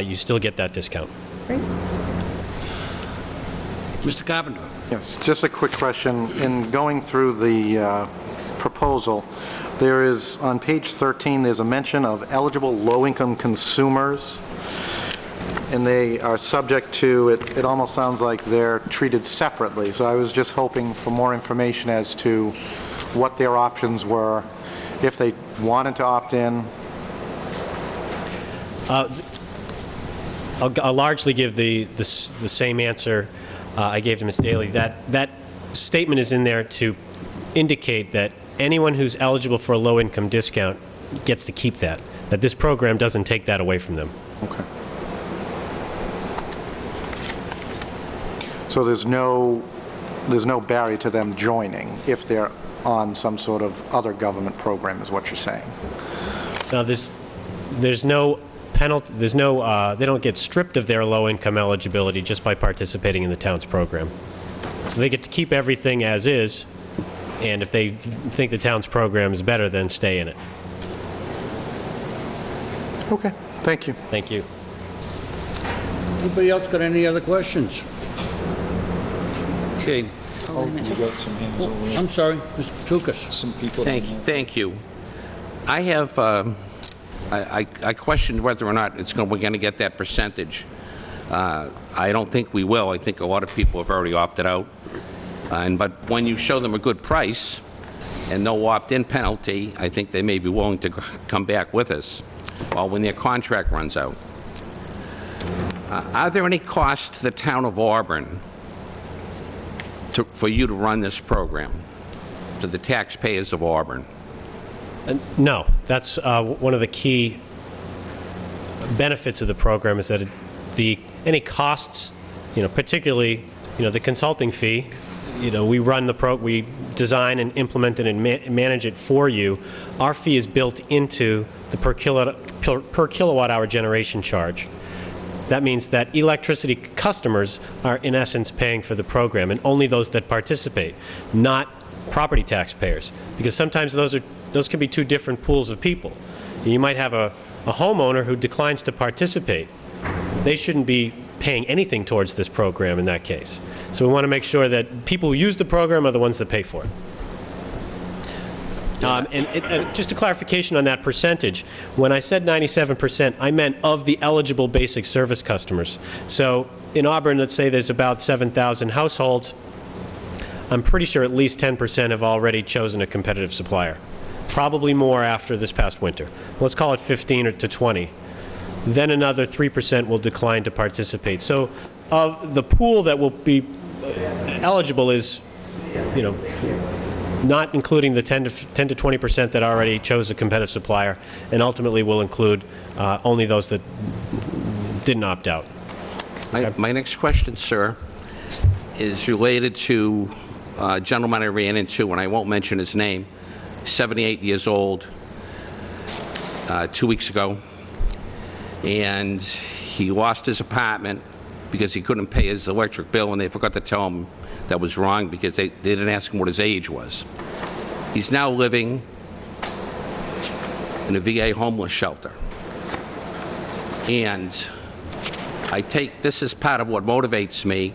You still get that discount. Great. Mr. Carpenter? Yes, just a quick question. In going through the proposal, there is, on page 13, there's a mention of eligible low-income consumers, and they are subject to, it almost sounds like they're treated separately. So I was just hoping for more information as to what their options were, if they wanted to opt in. I'll largely give the same answer I gave to Ms. Daly. That statement is in there to indicate that anyone who's eligible for a low-income discount gets to keep that this program doesn't take that away from them. Okay. So there's no barrier to them joining if they're on some sort of other government program, is what you're saying? Now, there's no penalty, they don't get stripped of their low-income eligibility just by participating in the town's program. So they get to keep everything as is, and if they think the town's program is better, then stay in it. Okay, thank you. Thank you. Anybody else got any other questions? Okay. I'm sorry, Mr. Patukas. Some people. Thank you. I have, I questioned whether or not we're going to get that percentage. I don't think we will. I think a lot of people have already opted out. But when you show them a good price and no opt-in penalty, I think they may be willing to come back with us, or when their contract runs out. Are there any costs to the town of Auburn for you to run this program, to the taxpayers of Auburn? No, that's one of the key benefits of the program is that any costs, particularly, the consulting fee, we run we design and implement it and manage it for you. Our fee is built into the per kilowatt hour generation charge. That means that electricity customers are, in essence, paying for the program, and only those that participate, not property taxpayers, because sometimes those can be two different pools of people. And you might have a homeowner who declines to participate. They shouldn't be paying anything towards this program in that case. So we want to make sure that people who use the program are the ones that pay for it. And just a clarification on that percentage. When I said 97%, I meant of the eligible basic service customers. So in Auburn, let's say there's about 7,000 households. I'm pretty sure at least 10% have already chosen a competitive supplier. Probably more after this past winter. Let's call it 15 to 20. Then another 3% will decline to participate. So of the pool that will be eligible is, not including the 10 to 20% that already chose a competitive supplier, and ultimately will include only those that didn't opt out. Okay. My next question, sir, is related to a gentleman I ran into, and I won't mention his name, 78 years old, 2 weeks ago, and he lost his apartment because he couldn't pay his electric bill, and they forgot to tell him that was wrong because they didn't ask him what his age was. He's now living in a VA homeless shelter. And this is part of what motivates me,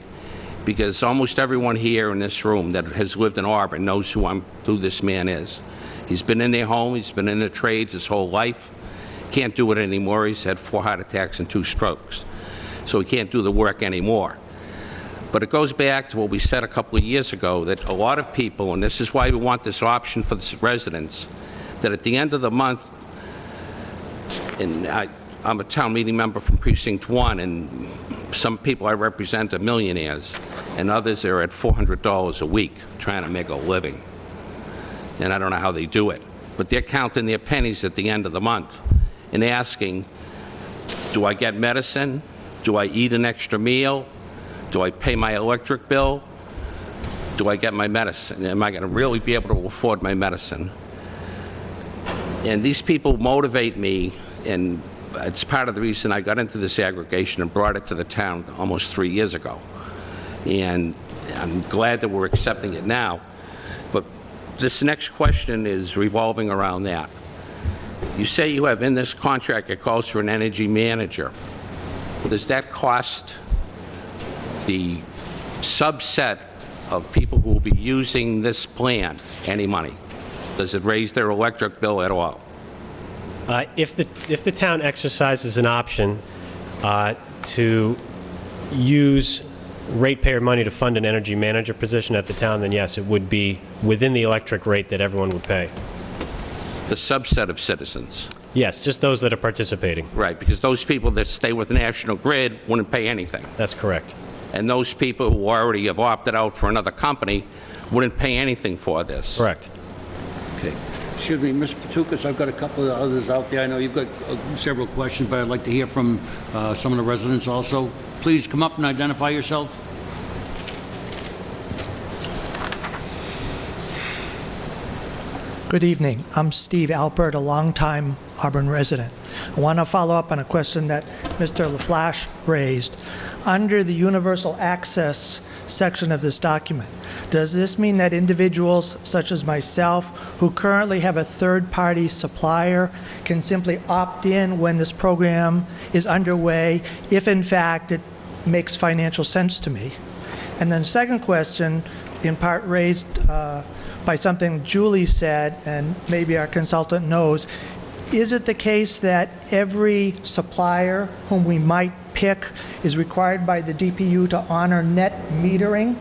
because almost everyone here in this room that has lived in Auburn knows who this man is. He's been in their home, he's been in the trades his whole life. Can't do it anymore. He's had 4 heart attacks and 2 strokes. So he can't do the work anymore. But it goes back to what we said a couple of years ago, that a lot of people, and this is why we want this option for the residents, that at the end of the month, and I'm a town meeting member from Precinct 1, and some people I represent are millionaires, and others are at $400 a week trying to make a living. And I don't know how they do it. but they're counting their pennies at the end of the month and asking, do I get medicine? Do I eat an extra meal? Do I pay my electric bill? Do I get my medicine? Am I going to really be able to afford my medicine? And these people motivate me, and it's part of the reason I got into this aggregation and brought it to the town almost 3 years ago. And I'm glad that we're accepting it now. But this next question is revolving around that. You say you have in this contract, it calls for an energy manager. Does that cost the subset of people who will be using this plan any money? Does it raise their electric bill at all? If the town exercises an option to use ratepayer money to fund an energy manager position at the town, then yes, it would be within the electric rate that everyone would pay. The subset of citizens? Yes, just those that are participating. Right, because those people that stay with National Grid wouldn't pay anything. That's correct. And those people who already have opted out for another company wouldn't pay anything for this. Correct. Okay. Excuse me, Ms. Patukas, I've got a couple of others out there. I know you've got several questions, but I'd like to hear from some of the residents also. Please come up and identify yourself. Good evening. I'm Steve Alpert, a longtime Auburn resident. I want to follow up on a question that Mr. LaFlash raised. Under the universal access section of this document, does this mean that individuals such as myself who currently have a third-party supplier can simply opt in when this program is underway if in fact it makes financial sense to me? And then second question, in part raised by something Julie said, and maybe our consultant knows, is it the case that every supplier whom we might pick is required by the DPU to honor net metering?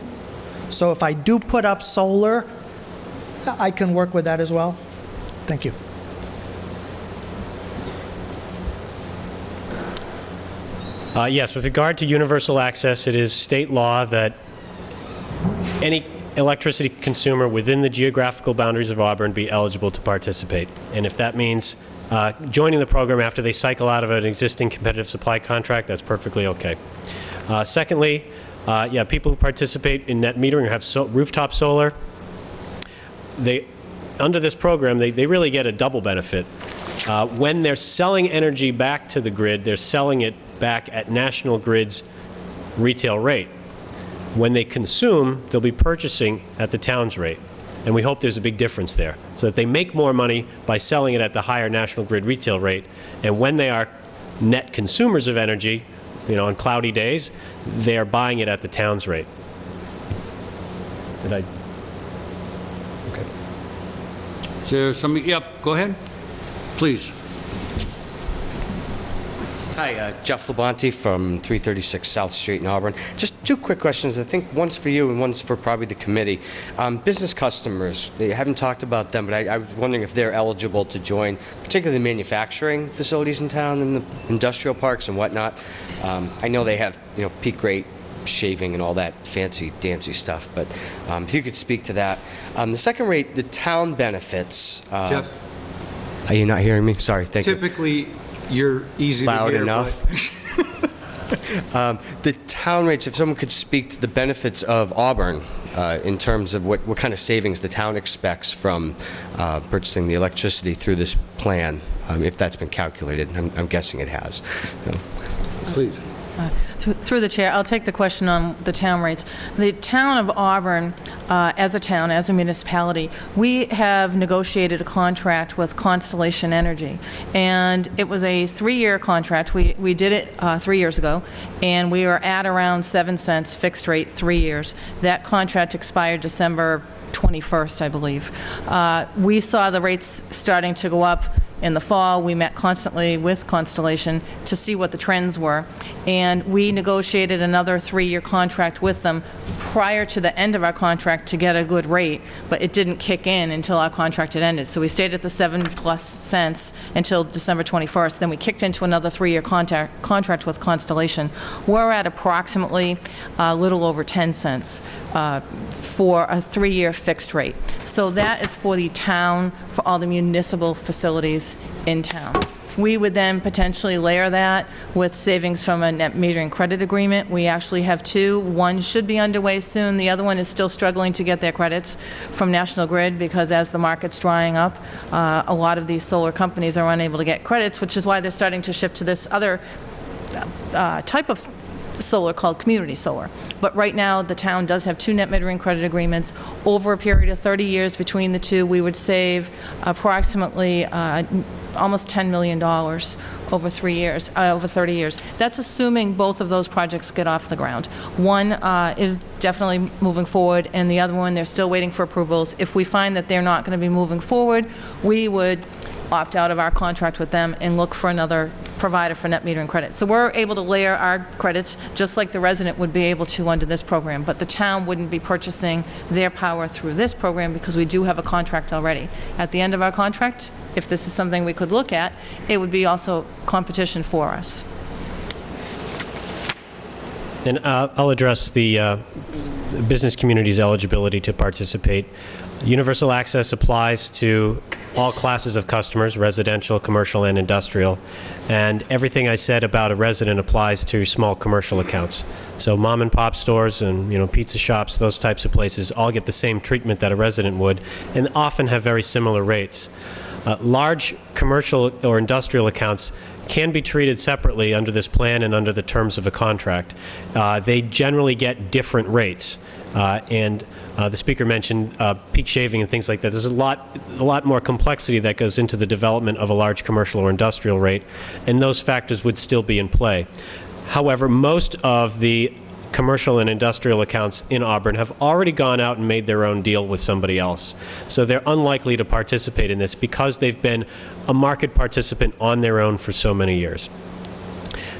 So if I do put up solar, I can work with that as well? Thank you. Yes, with regard to universal access, it is state law that any electricity consumer within the geographical boundaries of Auburn be eligible to participate. And if that means joining the program after they cycle out of an existing competitive supply contract, that's perfectly okay. Secondly, people who participate in net metering or have rooftop solar, under this program, they really get a double benefit. When they're selling energy back to the grid, they're selling it back at National Grid's retail rate. When they consume, they'll be purchasing at the town's rate. And we hope there's a big difference there, so that they make more money by selling it at the higher National Grid retail rate. And when they are net consumers of energy, on cloudy days, they are buying it at the town's rate. Did I? Okay. Is there somebody? Yep, go ahead. Please. Hi, Jeff Labonte from 336 South Street in Auburn. Just two quick questions. I think one's for you and one's for probably the committee. Business customers, they haven't talked about them, but I was wondering if they're eligible to join, particularly the manufacturing facilities in town and the industrial parks and whatnot. I know they have, peak rate shaving and all that fancy dancy stuff, but if you could speak to that. The second rate, the town benefits. Jeff? Are you not hearing me? Sorry, thank you. Typically, you're easy Loud to hear. enough. The town rates, if someone could speak to the benefits of Auburn in terms of what kind of savings the town expects from purchasing the electricity through this plan, if that's been calculated. I'm guessing it has. Please. Through the chair, I'll take the question on the town rates. The town of Auburn, as a town, as a municipality, we have negotiated a contract with Constellation Energy, and it was a 3-year contract. We did it 3 years ago, and we were at around 7 cents fixed rate 3 years. That contract expired December 21st, I believe. We saw the rates starting to go up in the fall. We met constantly with Constellation to see what the trends were, and we negotiated another 3-year contract with them prior to the end of our contract to get a good rate, but it didn't kick in until our contract had ended. So we stayed at the 7+ cents until December 21st. Then we kicked into another 3-year contract with Constellation. We're at approximately a little over 10 cents for a 3-year fixed rate. So that is for the town, for all the municipal facilities in town. We would then potentially layer that with savings from a net metering credit agreement. We actually have 2. One should be underway soon. The other one is still struggling to get their credits from National Grid because as the market's drying up, a lot of these solar companies are unable to get credits, which is why they're starting to shift to this other type of solar called community solar. But right now, the town does have 2 net metering credit agreements. Over a period of 30 years between the 2, we would save approximately almost $10 million over 30 years. That's assuming both of those projects get off the ground. One is definitely moving forward, and the other one, they're still waiting for approvals. If we find that they're not going to be moving forward, we would opt out of our contract with them and look for another provider for net metering credit. So we're able to layer our credits just like the resident would be able to under this program, but the town wouldn't be purchasing their power through this program because we do have a contract already. At the end of our contract, if this is something we could look at, it would be also competition for us. And I'll address the business community's eligibility to participate. Universal access applies to all classes of customers, residential, commercial, and industrial. And everything I said about a resident applies to small commercial accounts. So mom and pop stores and pizza shops, those types of places all get the same treatment that a resident would and often have very similar rates. Large commercial or industrial accounts can be treated separately under this plan and under the terms of a contract. They generally get different rates. And the speaker mentioned peak shaving and things like that. There's a lot more complexity that goes into the development of a large commercial or industrial rate, and those factors would still be in play. However, most of the commercial and industrial accounts in Auburn have already gone out and made their own deal with somebody else. So they're unlikely to participate in this because they've been a market participant on their own for so many years.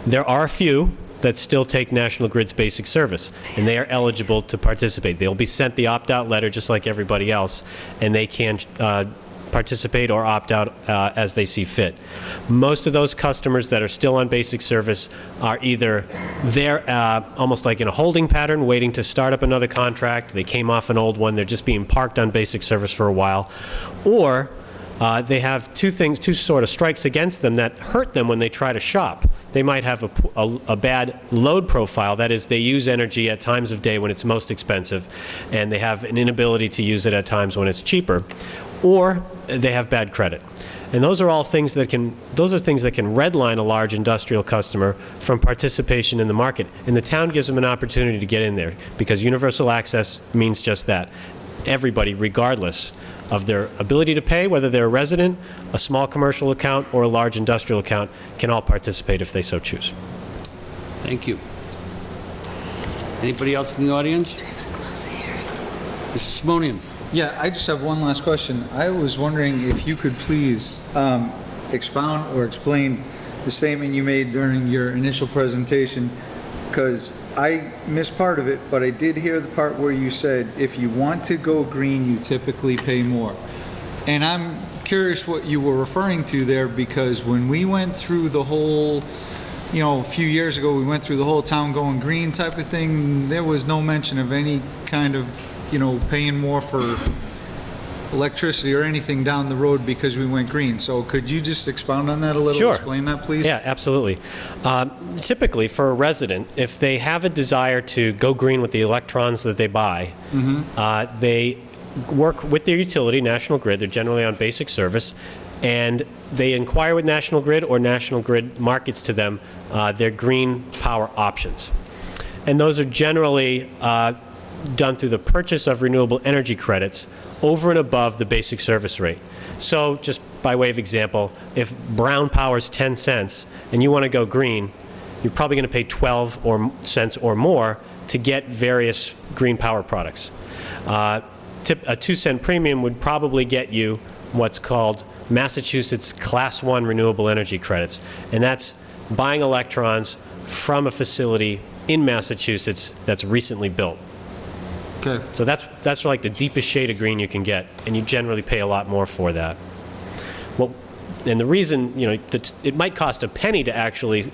There are a few that still take National Grid's basic service, and they are eligible to participate. They'll be sent the opt-out letter just like everybody else, and they can participate or opt out as they see fit. Most of those customers that are still on basic service are either there almost like in a holding pattern, waiting to start up another contract. They came off an old one. They're just being parked on basic service for a while. Or they have two sort of strikes against them that hurt them when they try to shop. They might have a bad load profile. That is, they use energy at times of day when it's most expensive, and they have an inability to use it at times when it's cheaper. Or they have bad credit. And those are all things that can redline a large industrial customer from participation in the market. And the town gives them an opportunity to get in there because universal access means just that. Everybody, regardless of their ability to pay, whether they're a resident, a small commercial account, or a large industrial account, can all participate if they so choose. Thank you. Anybody else in the audience? Mr. Simonian. Yeah, I just have one last question. I was wondering if you could please expound or explain the statement you made during your initial presentation, because I missed part of it, but I did hear the part where you said, if you want to go green, you typically pay more. And I'm curious what you were referring to there, because when we went through the whole, a few years ago, we went through the whole town going green type of thing, there was no mention of any kind of paying more for electricity or anything down the road because we went green. So could you just expound on that a little? Sure. Explain that, please? Yeah, absolutely. Typically, for a resident, if they have a desire to go green with the electrons that they buy, they work with their utility, National Grid. They're generally on basic service, and they inquire with National Grid, or National Grid markets to them their green power options. And those are generally done through the purchase of renewable energy credits over and above the basic service rate. So just by way of example, if brown power is 10 cents and you want to go green, you're probably going to pay 12 cents or more to get various green power products. A 2-cent premium would probably get you what's called Massachusetts Class 1 renewable energy credits, and that's buying electrons from a facility in Massachusetts that's recently built. Okay. So that's like the deepest shade of green you can get, and you generally pay a lot more for that. Well, and the reason, that it might cost a penny to actually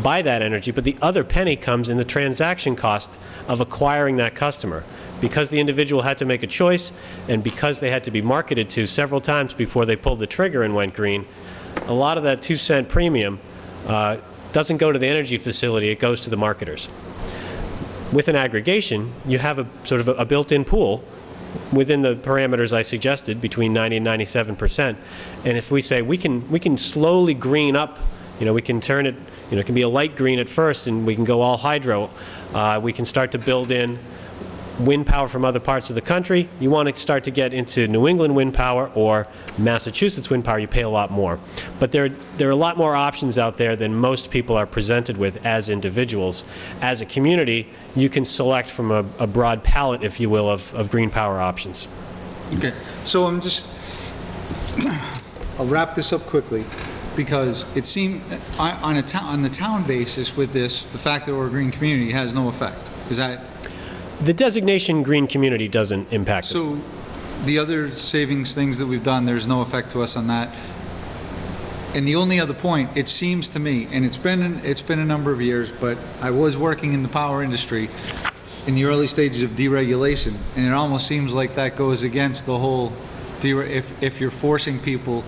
buy that energy, but the other penny comes in the transaction cost of acquiring that customer. Because the individual had to make a choice, and because they had to be marketed to several times before they pulled the trigger and went green, a lot of that 2-cent premium doesn't go to the energy facility, it goes to the marketers. With an aggregation, you have a sort of a built-in pool within the parameters I suggested, between 90 and 97%. And if we say we can slowly green up, we can turn it, it can be a light green at first, and we can go all hydro. We can start to build in wind power from other parts of the country. You want to start to get into New England wind power or Massachusetts wind power, you pay a lot more. But there are a lot more options out there than most people are presented with as individuals. As a community, you can select from a broad palette, if you will, of green power options. Okay, so I'll wrap this up quickly, because it seemed on the town basis with this, the fact that we're a green community has no effect. Is that? The designation green community doesn't impact it. So the other savings things that we've done, there's no effect to us on that. And the only other point, it seems to me, and it's been a number of years, but I was working in the power industry in the early stages of deregulation, and it almost seems like that goes against the whole, if you're forcing people,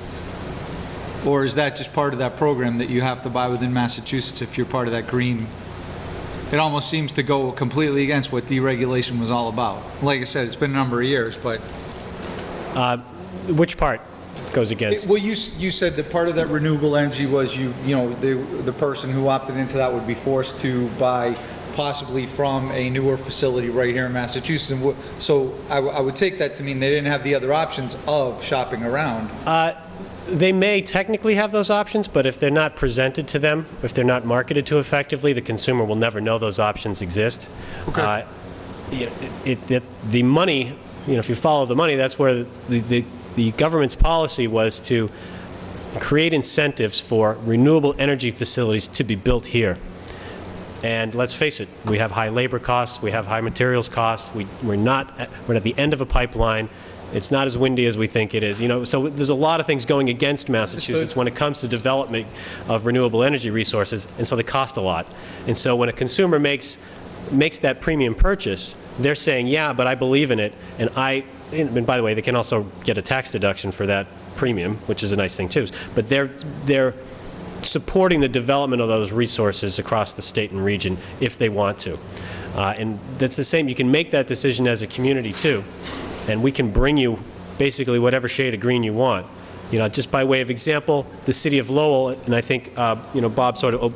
or is that just part of that program that you have to buy within Massachusetts if you're part of that green? It almost seems to go completely against what deregulation was all about. Like I said, it's been a number of years, but... Which part goes against? Well, you said that part of that renewable energy was the person who opted into that would be forced to buy possibly from a newer facility right here in Massachusetts. And so I would take that to mean they didn't have the other options of shopping around. They may technically have those options, but if they're not presented to them, if they're not marketed to effectively, the consumer will never know those options exist. Okay. The money, if you follow the money, that's where the government's policy was to create incentives for renewable energy facilities to be built here. And let's face it, we have high labor costs, we have high materials costs, we're at the end of a pipeline. It's not as windy as we think it is. So there's a lot of things going against Massachusetts when it comes to development of renewable energy resources, and so they cost a lot. And so when a consumer makes that premium purchase, they're saying, yeah, but I believe in it, and by the way, they can also get a tax deduction for that premium, which is a nice thing too. But they're supporting the development of those resources across the state and region if they want to. And that's the same. You can make that decision as a community too. And we can bring you basically whatever shade of green you want. Just by way of example, the city of Lowell, and I think Bob sort of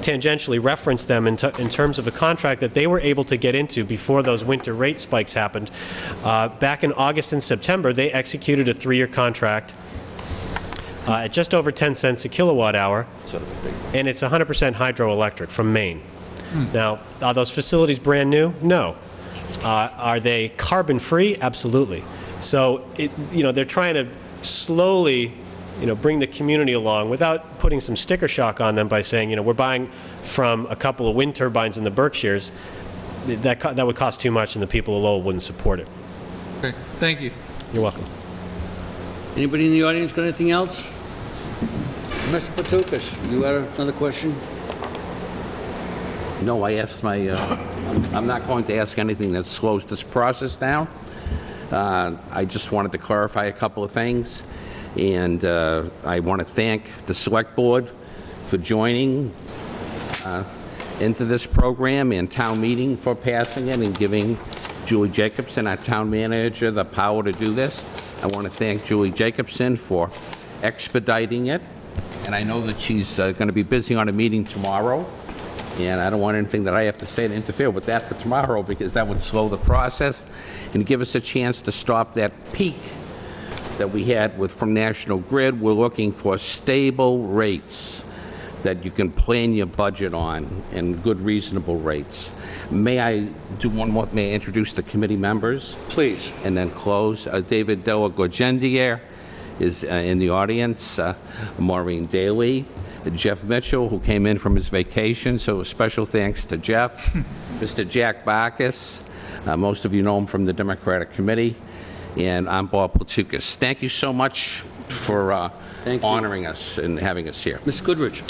tangentially referenced them in terms of a contract that they were able to get into before those winter rate spikes happened. Back in August and September, they executed a 3-year contract at just over 10 cents a kilowatt hour, and it's 100% hydroelectric from Maine. Now, are those facilities brand new? No. Are they carbon-free? Absolutely. So, they're trying to slowly, bring the community along without putting some sticker shock on them by saying, we're buying from a couple of wind turbines in the Berkshires. That would cost too much, and the people of Lowell wouldn't support it. Okay, thank you. You're welcome. Anybody in the audience got anything else? Mr. Patukas, you had another question? No, I asked I'm not going to ask anything that slows this process down. I just wanted to clarify a couple of things, and I want to thank the Select Board for joining into this program and town meeting for passing it and giving Julie Jacobson, our town manager, the power to do this. I want to thank Julie Jacobson for expediting it, and I know that she's going to be busy on a meeting tomorrow. And I don't want anything that I have to say to interfere with that for tomorrow, because that would slow the process and give us a chance to stop that peak that we had from National Grid. We're looking for stable rates that you can plan your budget on, and good, reasonable rates. May I do one more? May I introduce the committee members? Please. And then close. David Della Gorgendier is in the audience, Maureen Daly, Jeff Mitchell, who came in from his vacation, so a special thanks to Jeff. Mr. Jack Bacchus, most of you know him from the Democratic Committee, and I'm Bob Platukas. Thank you so much for Thank you. honoring us and having us here. Ms. Goodrich?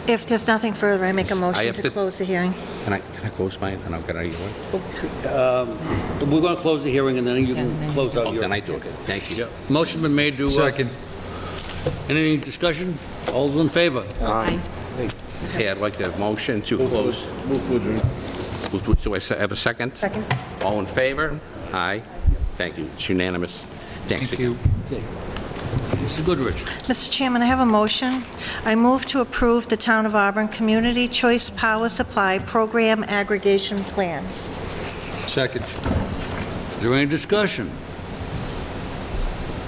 If there's nothing further, I make a I motion have to to- close the hearing. Can I close mine and I'll get out of your way? We're going to close the hearing, and then you can close out Oh, your... then I do it. Thank you. Yeah. Motion been made to... Second. Any discussion? All those in favor? Aye. Okay, I'd like to have motion to close. Do I have a second? Second. All in favor? Aye. Thank you. It's unanimous. Thanks again. Mrs. Goodrich? Mr. Chairman, I have a motion. I move to approve the Town of Auburn Community Choice Power Supply Program Aggregation Plan. Second. Is there any discussion?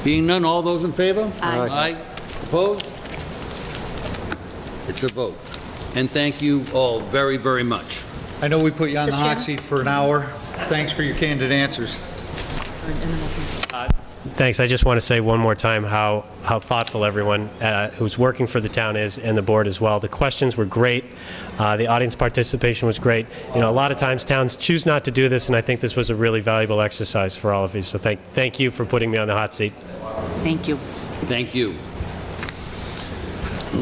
Being none, all those in favor? Aye. Aye. Opposed? It's a vote. And thank you all very, very much. I know we put you on the Mr. hot Chairman? seat for an hour. Thanks for your candid answers. Thanks. I just want to say one more time how thoughtful everyone who's working for the town is, and the board as well. The questions were great. The audience participation was great. You know, a lot of times towns choose not to do this, and I think this was a really valuable exercise for all of you. So thank you for putting me on the hot seat. Thank you. Thank you.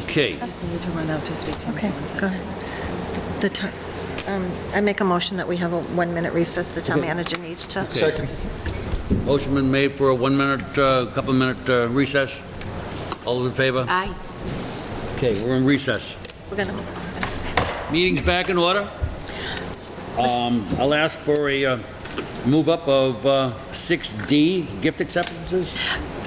Okay. Just need to run out to speak to him. Okay, go ahead. The ti- I make a motion that we have a 1-minute recess. The town manager needs to. Second. Motion been made for a 1-minute, couple-minute recess. All those in favor? Aye. Okay, we're in recess. We're going to. Meeting's back in order. I'll ask for a move up of 6D, gift acceptances.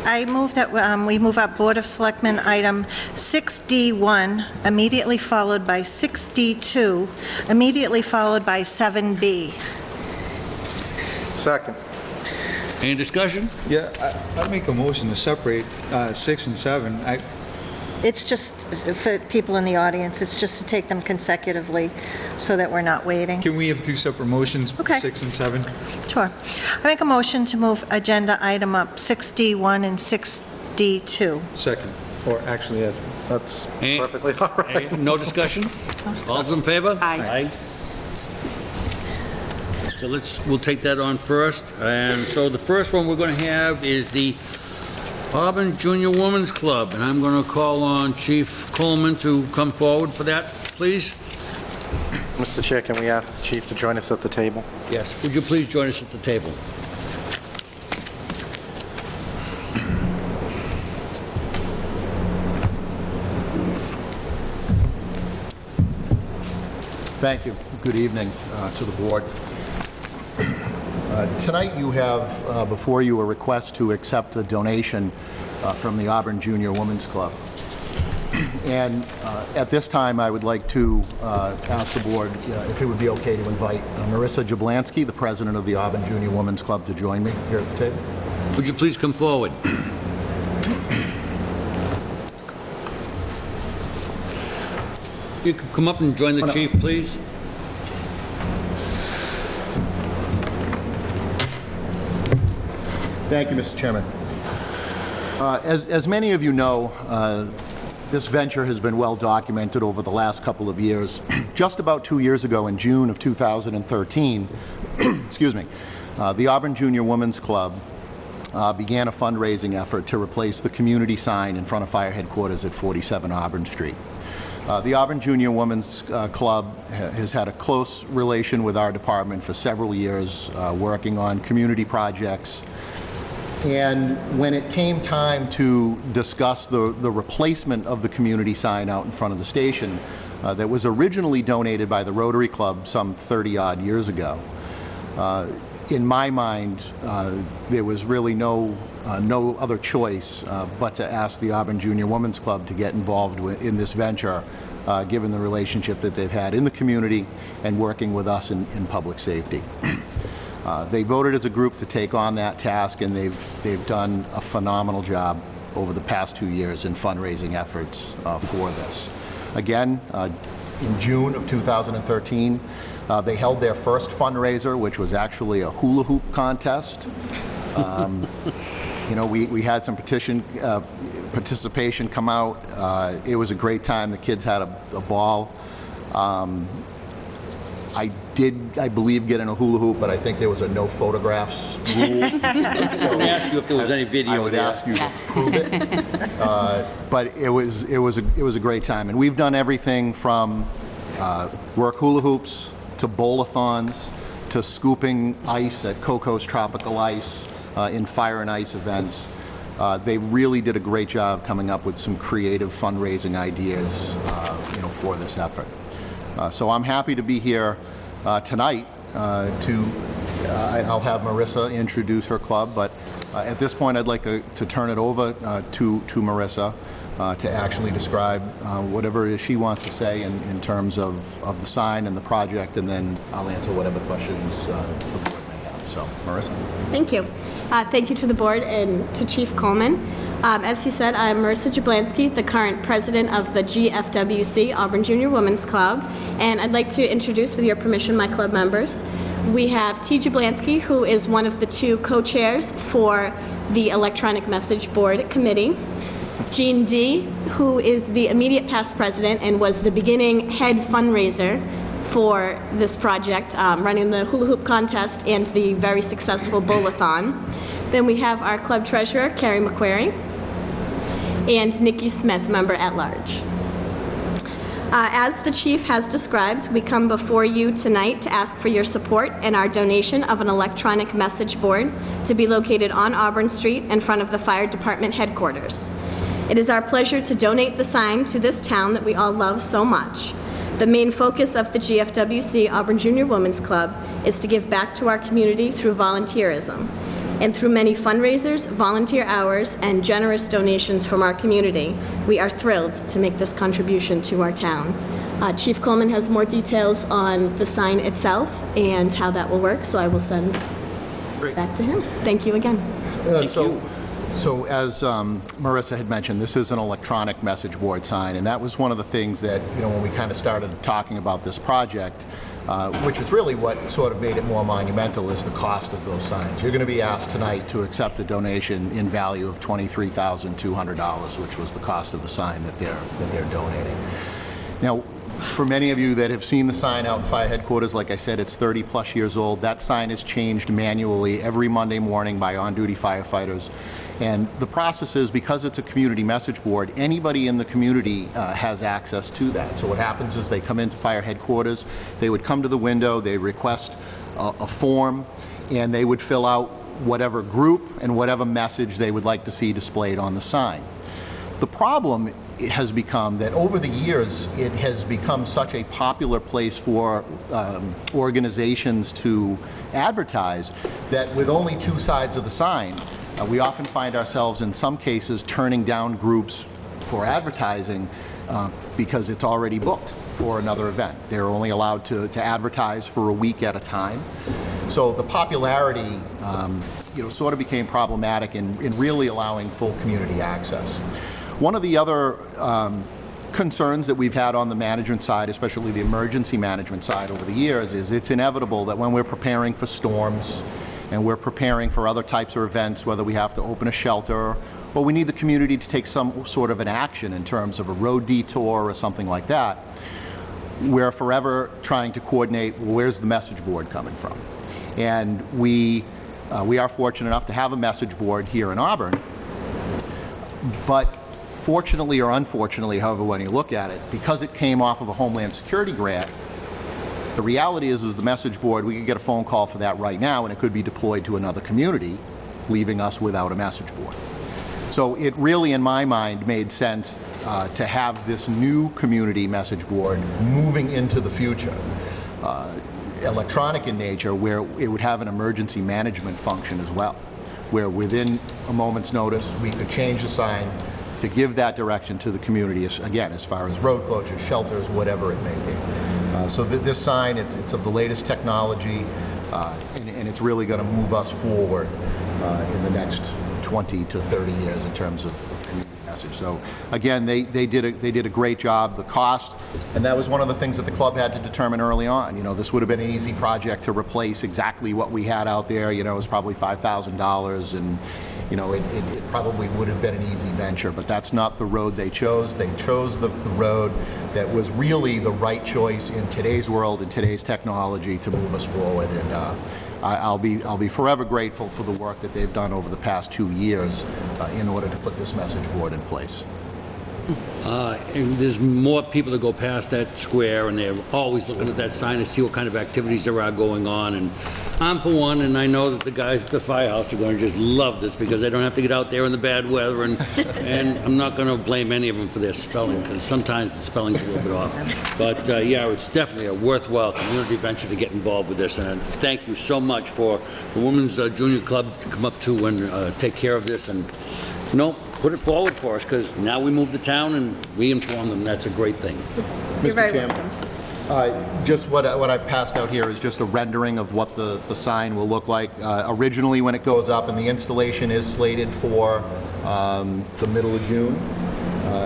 I move that we move up Board of Selectmen item 6D1, immediately followed by 6D2, immediately followed by 7B. Second. Any discussion? Yeah, I'd make a motion to separate 6 and 7. It's just, for people in the audience, it's just to take them consecutively so that we're not waiting. Can we have 2 separate motions, Okay. 6 and 7? Sure. I make a motion to move agenda item up 6D1 and 6D2. Second. Or actually, that's Eh, perfectly all right. No discussion? All those in favor? Aye. So we'll take that on first. And so the first one we're going to have is the Auburn Junior Women's Club. And I'm going to call on Chief Coleman to come forward for that, please. Mr. Chair, can we ask the chief to join us at the table? Yes, would you please join us at the table? Thank you. Good evening to the board. Tonight you have before you a request to accept a donation from the Auburn Junior Women's Club. And at this time, I would like to ask the board if it would be okay to invite Marissa Jablansky, the president of the Auburn Junior Women's Club, to join me here at the table. Would you please come forward? You could come up and join the chief, please. Thank you, Mr. Chairman. As many of you know, this venture has been well documented over the last couple of years. Just about 2 years ago, in June of 2013, excuse me, the Auburn Junior Women's Club began a fundraising effort to replace the community sign in front of fire headquarters at 47 Auburn Street. The Auburn Junior Women's Club has had a close relation with our department for several years, working on community projects. And when it came time to discuss the replacement of the community sign out in front of the station that was originally donated by the Rotary Club some 30-odd years ago, in my mind, there was really no other choice but to ask the Auburn Junior Women's Club to get involved in this venture, given the relationship that they've had in the community and working with us in public safety. They voted as a group to take on that task, and they've done a phenomenal job over the past 2 years in fundraising efforts for this. Again, in June of 2013, they held their first fundraiser, which was actually a hula hoop contest. You know, we had some participation come out. It was a great time. The kids had a ball. I believe, get in a hula hoop, but I think there was a no photographs rule. I asked you if there was any video I would there. ask you to prove it. But it was a great time. And we've done everything from work hula hoops to bowl-a-thons to scooping ice at Coco's Tropical Ice in fire and ice events. They really did a great job coming up with some creative fundraising ideas, for this effort. So I'm happy to be here tonight I'll have Marissa introduce her club, but at this point I'd like to turn it over to Marissa to actually describe whatever it is she wants to say in terms of the sign and the project, and then I'll answer whatever questions the board may have. So, Marissa. Thank you. Thank you to the board and to Chief Coleman. As he said, I'm Marissa Jablansky, the current president of the GFWC, Auburn Junior Women's Club, and I'd like to introduce, with your permission, my club members. We have T. Jablansky, who is one of the two co-chairs for the Electronic Message Board Committee. Jean D., who is the immediate past president and was the beginning head fundraiser for this project, running the hula hoop contest and the very successful bowl-a-thon. Then we have our club treasurer, Carrie McQuarrie, and Nikki Smith, member at large. As the chief has described, we come before you tonight to ask for your support and our donation of an electronic message board to be located on Auburn Street in front of the fire department headquarters. It is our pleasure to donate the sign to this town that we all love so much. The main focus of the GFWC Auburn Junior Women's Club is to give back to our community through volunteerism. And through many fundraisers, volunteer hours, and generous donations from our community, we are thrilled to make this contribution to our town. Chief Coleman has more details on the sign itself and how that will work, so I will send back to him. Thank you again. So as Marissa had mentioned, this is an electronic message board sign, and that was one of the things that, when we kind of started talking about this project, which is really what sort of made it more monumental, is the cost of those signs. You're going to be asked tonight to accept a donation in value of $23,200, which was the cost of the sign that they're donating. Now, for many of you that have seen the sign out in fire headquarters, like I said, it's 30-plus years old. That sign is changed manually every Monday morning by on-duty firefighters. And the process is, because it's a community message board, anybody in the community has access to that. So what happens is they come into fire headquarters, they would come to the window, they request a form, and they would fill out whatever group and whatever message they would like to see displayed on the sign. The problem has become that over the years, it has become such a popular place for organizations to advertise that with only two sides of the sign, we often find ourselves in some cases turning down groups for advertising because it's already booked for another event. They're only allowed to advertise for a week at a time. So the popularity sort of became problematic in really allowing full community access. One of the other concerns that we've had on the management side, especially the emergency management side over the years, is it's inevitable that when we're preparing for storms and we're preparing for other types of events, whether we have to open a shelter or we need the community to take some sort of an action in terms of a road detour or something like that, we're forever trying to coordinate, where's the message board coming from? And we are fortunate enough to have a message board here in Auburn, but fortunately or unfortunately, however when you look at it, because it came off of a Homeland Security grant, the reality is the message board, we could get a phone call for that right now and it could be deployed to another community, leaving us without a message board. So it really, in my mind, made sense to have this new community message board moving into the future, electronic in nature, where it would have an emergency management function as well, where within a moment's notice, we could change the sign to give that direction to the community, again, as far as road closures, shelters, whatever it may be. So this sign, it's of the latest technology, and it's really going to move us forward in the next 20 to 30 years in terms of community message. So again, they did a great job. The cost, and that was one of the things that the club had to determine early on. You know, this would have been an easy project to replace exactly what we had out there. You know, it was probably $5,000, and you know, it probably would have been an easy venture, but that's not the road they chose. They chose the road that was really the right choice in today's world, in today's technology, to move us forward. And I'll be forever grateful for the work that they've done over the past 2 years in order to put this message board in place. And there's more people that go past that square, and they're always looking at that sign to see what kind of activities there are going on. And I'm for one, and I know that the guys at the firehouse are going to just love this because they don't have to get out there in the bad weather. And I'm not going to blame any of them for their spelling, because sometimes the spelling's a little bit off. But yeah, it's definitely a worthwhile community venture to get involved with this. And thank you so much for the Women's Junior Club to come up to and take care of this. And put it forward for us, because now we move to town and we inform them. That's a great thing. You're very Chairman, welcome. just what I've passed out here is just a rendering of what the sign will look like. Originally, when it goes up, and the installation is slated for the middle of June,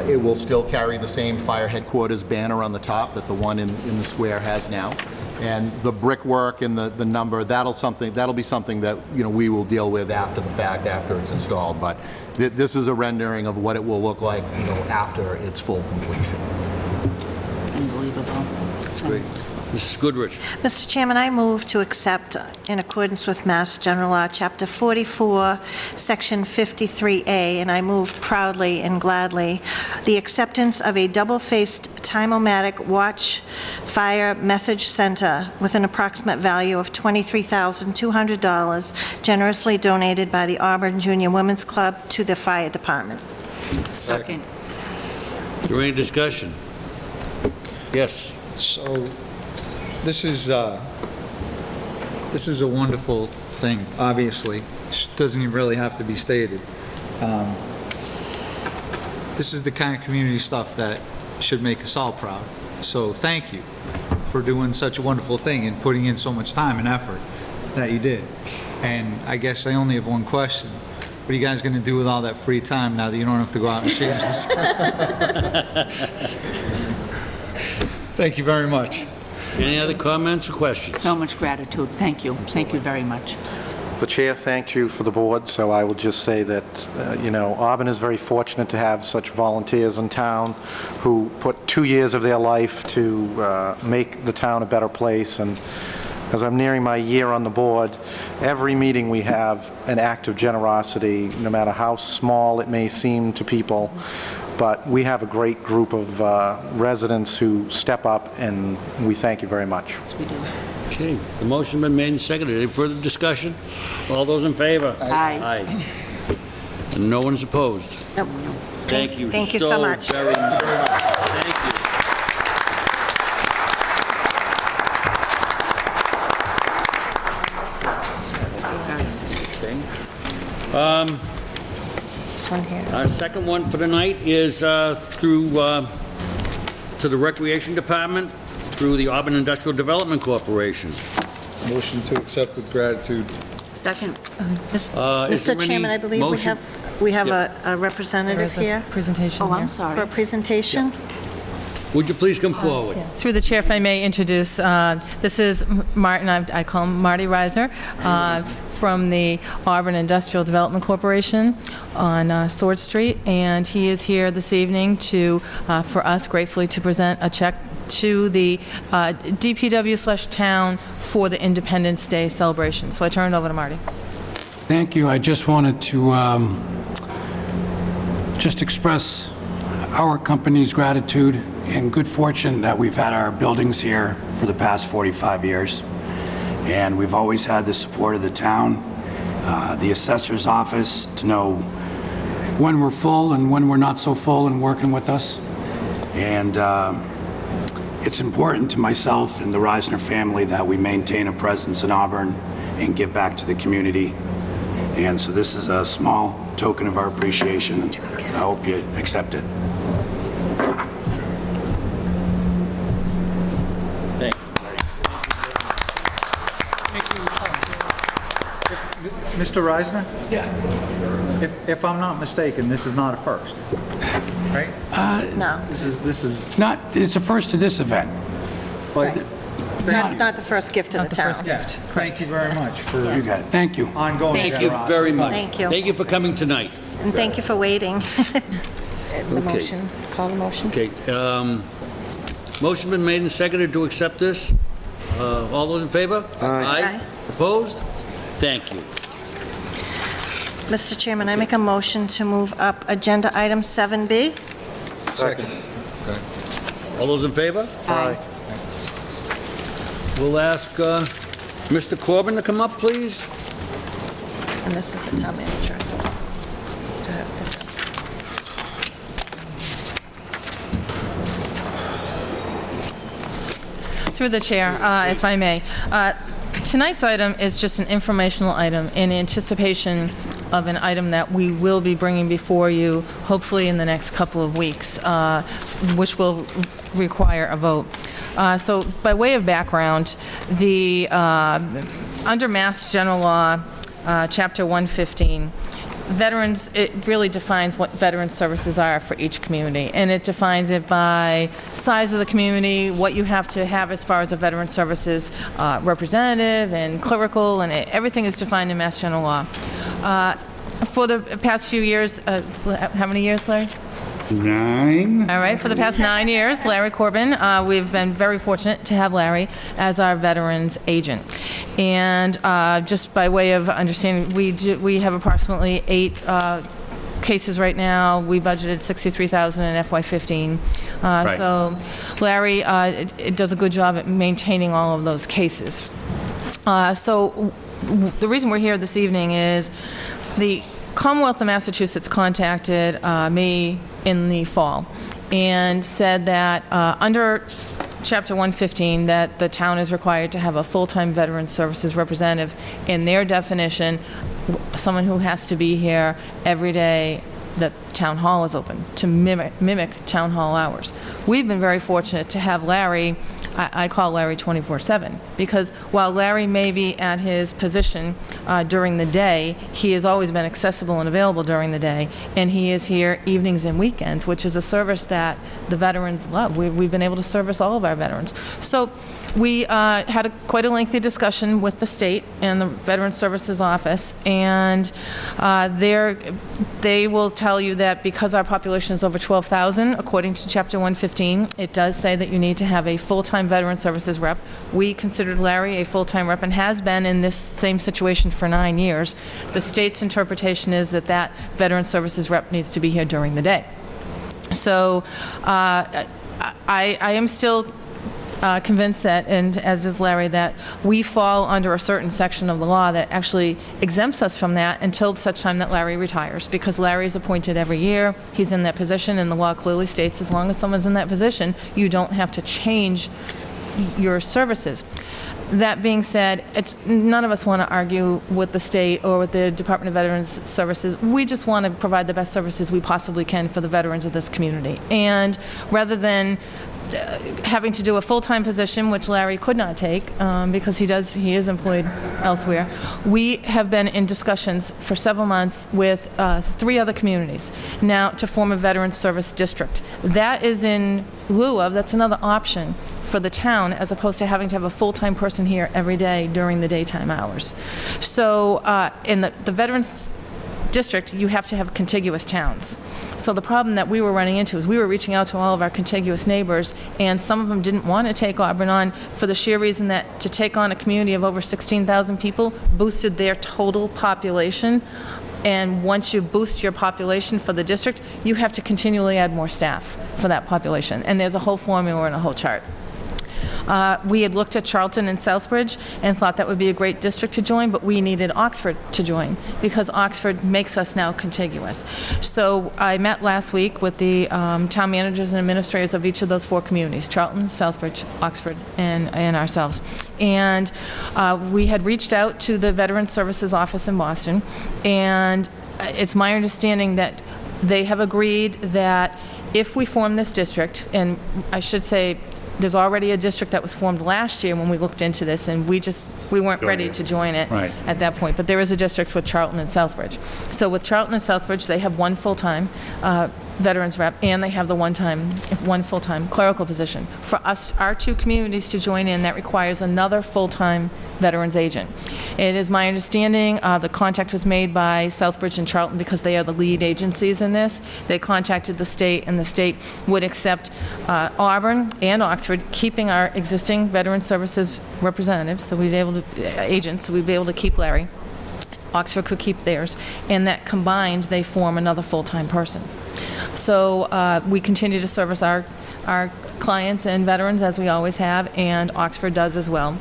it will still carry the same fire headquarters banner on the top that the one in the square has now. And the brickwork and the number, that'll be something that, you know, we will deal with after the fact, after it's installed. But this is a rendering of what it will look like, you know, after its full completion. Unbelievable. That's great. Mrs. Goodrich. Mr. Chairman, I move to accept, in accordance with Mass General Law, Chapter 44, Section 53A, and I move proudly and gladly, the acceptance of a double-faced time-o-matic watch fire message center with an approximate value of $23,200, generously donated by the Auburn Junior Women's Club to the Fire Department. Second. Is there any discussion? Yes. So, this is a wonderful thing, obviously. It doesn't even really have to be stated. This is the kind of community stuff that should make us all proud. So thank you for doing such a wonderful thing and putting in so much time and effort that you did. And I guess I only have one question. What are you guys going to do with all that free time now that you don't have to go out and change the sign? Thank you very much. Any other comments or questions? So much gratitude. Thank you. Thank you very much. The chair thanked you for the board, so I will just say that, you know, Auburn is very fortunate to have such volunteers in town who put 2 years of their life to make the town a better place. And as I'm nearing my year on the board, every meeting we have an act of generosity, no matter how small it may seem to people. But we have a great group of residents who step up, and we thank you very much. Yes, we do. Okay, the motion's been made and seconded. Any further discussion? All those in favor? Aye. Aye. And no one's opposed. Nope. Thank you. Thank you so much. Very much. Thank you. This one here. Our second one for tonight is through to the Recreation Department through the Auburn Industrial Development Corporation. Motion to accept with gratitude. Second. Is there Mr. any Chairman, I believe motion? we have Yeah. a representative here Presentation Oh, here. I'm sorry. for a presentation. Would you please come forward? Through the chair, if I may introduce, this is Martin, I call him Marty Reisner, from the Auburn Industrial Development Corporation on Sword Street, and he is here this evening to, for us, gratefully to present a check to the DPW/town for the Independence Day celebration. So I turn it over to Marty. Thank you. I just wanted to just express our company's gratitude and good fortune that we've had our buildings here for the past 45 years. And we've always had the support of the town, the assessor's office, to know when we're full and when we're not so full and working with us. And it's important to myself and the Reisner family that we maintain a presence in Auburn and give back to the community. And so this is a small token of our appreciation. I hope you accept it. Mr. Reisner, Yeah. if I'm not mistaken, this is not a first, right? No, This is, It's a first to this event. not the first gift to the town. yeah, thank you very much for You got it. Thank you. ongoing Thank you generosity. very much. Thank you. Thank you for coming tonight. And thank you for waiting. The Okay. motion, call the motion. Okay, motion been made and seconded to accept this. All those in favor? Aye. Opposed? Thank you. Mr. Chairman, I make a motion to move up agenda item 7B. All those in favor? Aye. We'll ask Mr. Corbin to come up, please. And this is the town manager. Through the chair, if I may. Tonight's item is just an informational item in anticipation of an item that we will be bringing before you, hopefully in the next couple of weeks, which will require a vote. So by way of background, under Mass General Law, Chapter 115, veterans, it really defines what veteran services are for each community, and it defines it by size of the community, what you have to have as far as a veteran services representative and clerical, and everything is defined in Mass General Law. For the past few years, how many years, Larry? 9. All right, for the past 9 years, Larry Corbin, we've been very fortunate to have Larry as our veterans agent. And just by way of understanding, we have approximately 8 cases right now. We budgeted $63,000 in FY15. So Larry does a good job at maintaining all of those cases. So the reason we're here this evening is the Commonwealth of Massachusetts contacted me in the fall and said that under Chapter 115 that the town is required to have a full-time veteran services representative. In their definition, someone who has to be here every day that town hall is open, to mimic town hall hours. We've been very fortunate to have Larry. I call Larry 24/7, because while Larry may be at his position during the day, he has always been accessible and available during the day, and he is here evenings and weekends, which is a service that the veterans love. We've been able to service all of our veterans. So we had quite a lengthy discussion with the state and the Veterans Services Office, and they will tell you that because our population is over 12,000, according to Chapter 115, it does say that you need to have a full-time Veteran Services rep. We considered Larry a full-time rep and has been in this same situation for 9 years. The state's interpretation is that that Veteran Services rep needs to be here during the day. So I am still convinced that, and as is Larry, that we fall under a certain section of the law that actually exempts us from that until such time that Larry retires, because Larry is appointed every year. He's in that position, and the law clearly states as long as someone's in that position, you don't have to change your services. That being said, none of us want to argue with the state or with the Department of Veterans Services. We just want to provide the best services we possibly can for the veterans of this community. And rather than having to do a full-time position, which Larry could not take because he is employed elsewhere, we have been in discussions for several months with 3 other communities now to form a veterans service district. That is in lieu of, that's another option for the town, as opposed to having to have a full-time person here every day during the daytime hours. So in the veterans district, you have to have contiguous towns. So the problem that we were running into is we were reaching out to all of our contiguous neighbors, and some of them didn't want to take Auburn on for the sheer reason that to take on a community of over 16,000 people boosted their total population. And once you boost your population for the district, you have to continually add more staff for that population. And there's a whole formula and a whole chart. We had looked at Charlton and Southbridge and thought that would be a great district to join, but we needed Oxford to join because Oxford makes us now contiguous. So I met last week with the town managers and administrators of each of those 4 communities, Charlton, Southbridge, Oxford, and ourselves. And we had reached out to the Veterans Services Office in Boston, and it's my understanding that they have agreed that if we form this district, and I should say There's already a district that was formed last year when we looked into this, and we weren't ready to join it Right. at that point. But there is a district with Charlton and Southbridge. So with Charlton and Southbridge, they have one full-time veterans rep, and they have the one full-time clerical position. For us, our two communities to join in, that requires another full-time veterans agent. It is my understanding, the contact was made by Southbridge and Charlton because they are the lead agencies in this. They contacted the state, and the state would accept Auburn and Oxford, keeping our existing veteran services representatives, so we'd be able to, agents, so we'd be able to keep Larry. Oxford could keep theirs, and that combined, they form another full-time person. So we continue to service our clients and veterans as we always have, and Oxford does as well.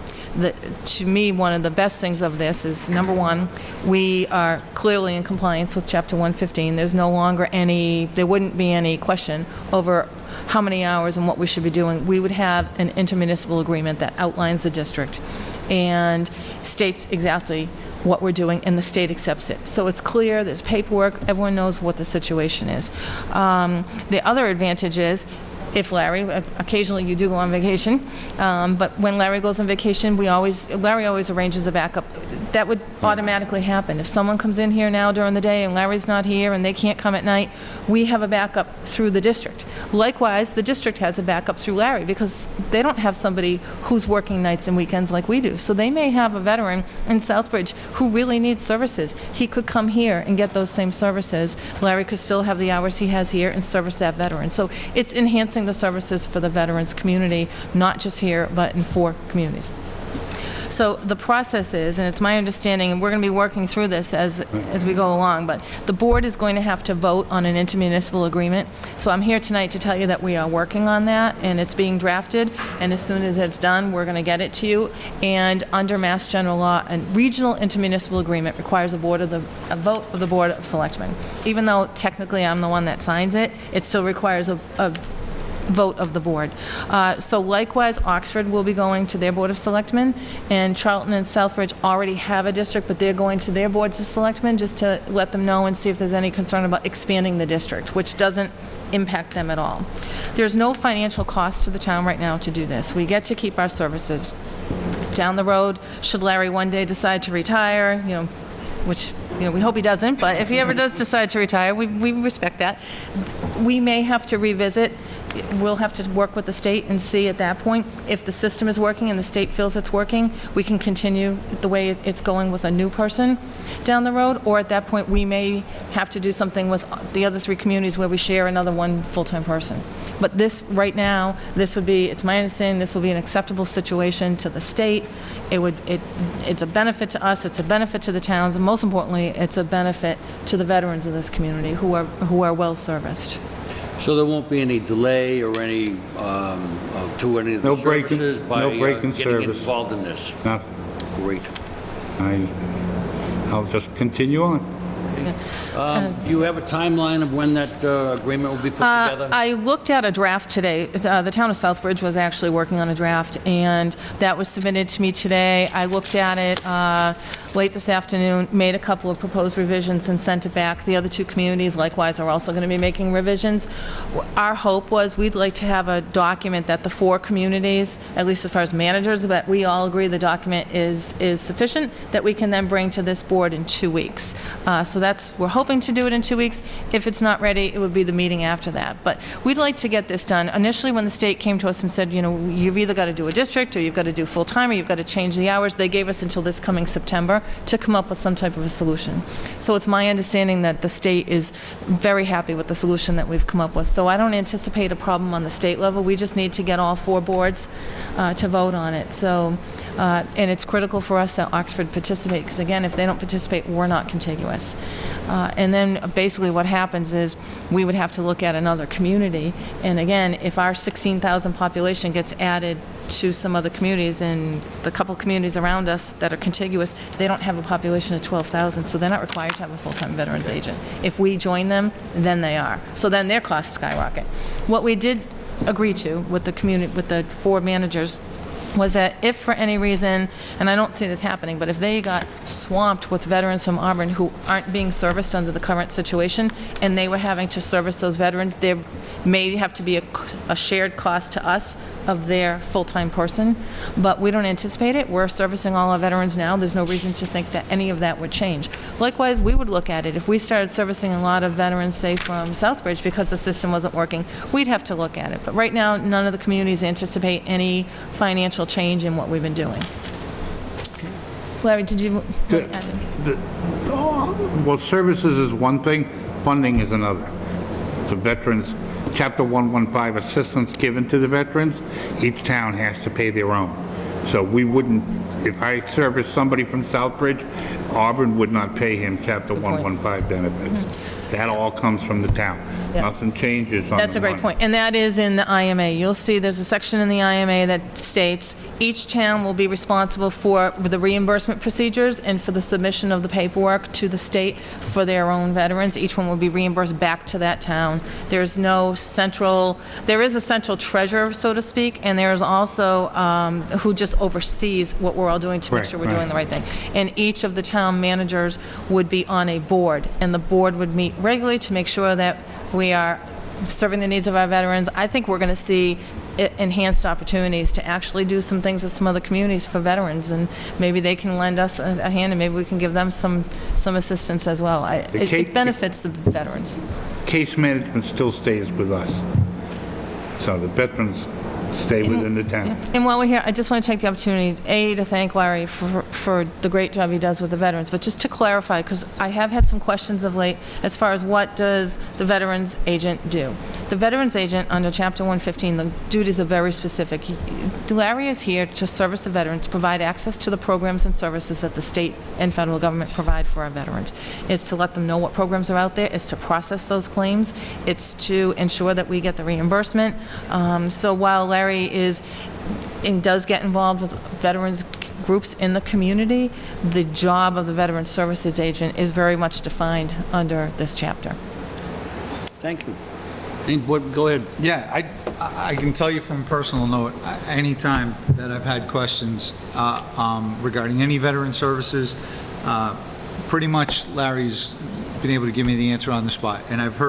To me, one of the best things of this is, number one, we are clearly in compliance with Chapter 115. There's no longer there wouldn't be any question over how many hours and what we should be doing. We would have an intermunicipal agreement that outlines the district and states exactly what we're doing, and the state accepts it. So it's clear, there's paperwork, everyone knows what the situation is. The other advantage is, if Larry, occasionally you do go on vacation, but when Larry goes on vacation, Larry always arranges a backup. That would automatically happen. If someone comes in here now during the day and Larry's not here and they can't come at night, we have a backup through the district. Likewise, the district has a backup through Larry because they don't have somebody who's working nights and weekends like we do. So they may have a veteran in Southbridge who really needs services. He could come here and get those same services. Larry could still have the hours he has here and service that veteran. So it's enhancing the services for the veterans community, not just here, but in 4 communities. So the process is, and it's my understanding, and we're going to be working through this as we go along, but the board is going to have to vote on an intermunicipal agreement. So I'm here tonight to tell you that we are working on that, and it's being drafted, and as soon as it's done, we're going to get it to you. And under Mass General Law, a regional intermunicipal agreement requires a vote of the Board of Selectmen. Even though technically I'm the one that signs it, it still requires a vote of the board. So likewise, Oxford will be going to their Board of Selectmen, and Charlton and Southbridge already have a district, but they're going to their Boards of Selectmen just to let them know and see if there's any concern about expanding the district, which doesn't impact them at all. There's no financial cost to the town right now to do this. We get to keep our services. Down the road, should Larry one day decide to retire, which we hope he doesn't, but if he ever does decide to retire, we respect that. We may have to revisit. We'll have to work with the state and see at that point if the system is working and the state feels it's working, we can continue the way it's going with a new person down the road, or at that point we may have to do something with the other 3 communities where we share another one full-time person. But this, right now, it's my understanding this will be an acceptable situation to the state. It's a benefit to us, it's a benefit to the towns, and most importantly, it's a benefit to the veterans of this community who are well-serviced. So there won't be any delay or any to any of the services by getting involved in this? Nothing. Great. I'll just continue on. Do you have a timeline of when that agreement will be put together? I looked at a draft today. The town of Southbridge was actually working on a draft, and that was submitted to me today. I looked at it late this afternoon, made a couple of proposed revisions and sent it back. The other 2 communities likewise are also going to be making revisions. Our hope was we'd like to have a document that the 4 communities, at least as far as managers, that we all agree the document is sufficient, that we can then bring to this board in 2 weeks. So we're hoping to do it in 2 weeks. If it's not ready, it would be the meeting after that. But we'd like to get this done. Initially, when the state came to us and said, you've either got to do a district, or you've got to do full-time, or you've got to change the hours, they gave us until this coming September to come up with some type of a solution. So it's my understanding that the state is very happy with the solution that we've come up with. So I don't anticipate a problem on the state level. We just need to get all 4 boards to vote on it. So, and it's critical for us that Oxford participate, because again, if they don't participate, we're not contiguous. And then basically what happens is we would have to look at another community. And again, if our 16,000 population gets added to some other communities, and the couple communities around us that are contiguous, they don't have a population of 12,000, so they're not required to have a full-time veterans agent. If we join them, then they are. So then their costs skyrocket. What we did agree to with the community, with the 4 managers, was that if for any reason, and I don't see this happening, but if they got swamped with veterans from Auburn who aren't being serviced under the current situation, and they were having to service those veterans, there may have to be a shared cost to us of their full-time person, but we don't anticipate it. We're servicing all our veterans now. There's no reason to think that any of that would change. Likewise, we would look at it. If we started servicing a lot of veterans, say, from Southbridge because the system wasn't working, we'd have to look at it. But right now, none of the communities anticipate any financial change in what we've been doing. Larry, did you add anything? Well, services is one thing, funding is another. The veterans, Chapter 115 assistance given to the veterans, each town has to pay their own. So we wouldn't, if I service somebody from Southbridge, Auburn would not pay him Chapter 115 benefits. That all comes from the town. Yeah. Nothing changes on That's the a great money. point. And that is in the IMA. You'll see there's a section in the IMA that states each town will be responsible for the reimbursement procedures and for the submission of the paperwork to the state for their own veterans. Each one will be reimbursed back to that town. There's no central, there is a central treasurer, so to speak, and there is also who just oversees what we're all doing to make Right, sure we're right. doing the right thing. And each of the town managers would be on a board, and the board would meet regularly to make sure that we are serving the needs of our veterans. I think we're going to see enhanced opportunities to actually do some things with some other communities for veterans, and maybe they can lend us a hand, and maybe we can give them some assistance as well. It benefits the veterans. Case management still stays with us. So the veterans stay within the town. And while we're here, I just want to take the opportunity, to thank Larry for the great job he does with the veterans, but just to clarify, because I have had some questions of late as far as what does the veterans agent do. The veterans agent under Chapter 115, the duties are very specific. Larry is here to service the veterans, provide access to the programs and services that the state and federal government provide for our veterans. It's to let them know what programs are out there, it's to process those claims, it's to ensure that we get the reimbursement. So while Larry is and does get involved with veterans groups in the community, the job of the Veterans Services Agent is very much defined under this chapter. Thank you. Any board, go ahead. Yeah, I can tell you from personal note, any time that I've had questions regarding any veteran services, pretty much Larry's been able to give me the answer on the spot. And I've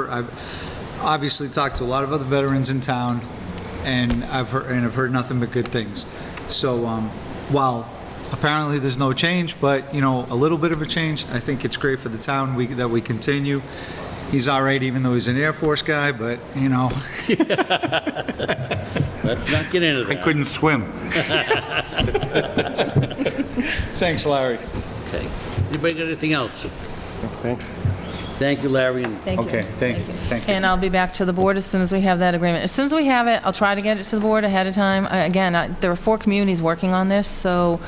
obviously talked to a lot of other veterans in town, and I've heard nothing but good things. So while apparently there's no change, but a little bit of a change, I think it's great for the town that we continue. He's all right, even though he's an Air Force guy, but Let's not get into that. I couldn't swim. Thanks, Larry. Okay. Anybody got anything else? Thank you. Thank you, Larry. And Thank you. Okay, thank you. Thank you. And I'll be back to the board as soon as we have that agreement. As soon as we have it, I'll try to get it to the board ahead of time. Again, there are 4 communities working on this, so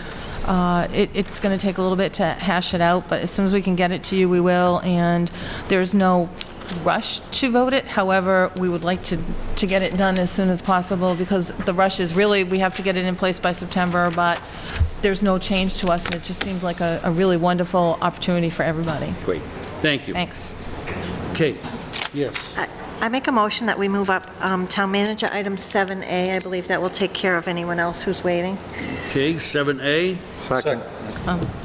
it's going to take a little bit to hash it out, but as soon as we can get it to you, we will, and there's no rush to vote it. However, we would like to get it done as soon as possible, because the rush is really, we have to get it in place by September, but there's no change to us, and it just seems like a really wonderful opportunity for everybody. great. Thank you. Thanks. Okay. Yes. I make a motion that we move up Town Manager item 7A. I believe that will take care of anyone else who's waiting. Okay, 7A. Second.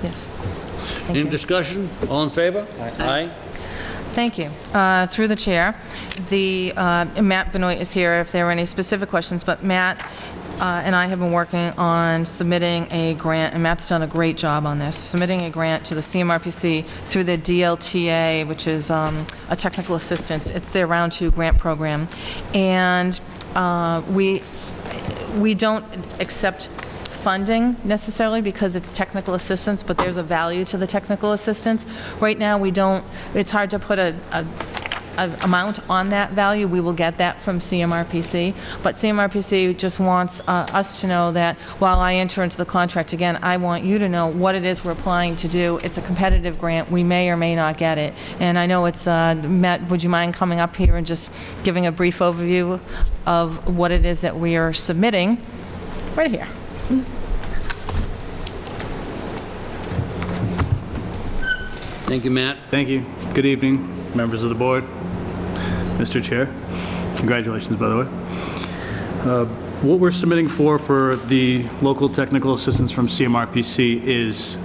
Yes. Any discussion? All in favor? Aye. Thank you. Through the chair, Matt Benoit is here if there are any specific questions, but Matt and I have been working on submitting a grant, and Matt's done a great job on this, submitting a grant to the CMRPC through the DLTA, which is a technical assistance. It's their Round 2 grant program. And we don't accept funding necessarily because it's technical assistance, but there's a value to the technical assistance. Right now, we don't, it's hard to put an amount on that value. We will get that from CMRPC, but CMRPC just wants us to know that while I enter into the contract, again, I want you to know what it is we're applying to do. It's a competitive grant. We may or may not get it. And I know it's, Matt, would you mind coming up here and just giving a brief overview of what it is that we are submitting? Right here. Thank you, Matt. Thank you. Good evening, members of the board, Mr. Chair. Congratulations, by the way. What we're submitting for the local technical assistance from CMRPC is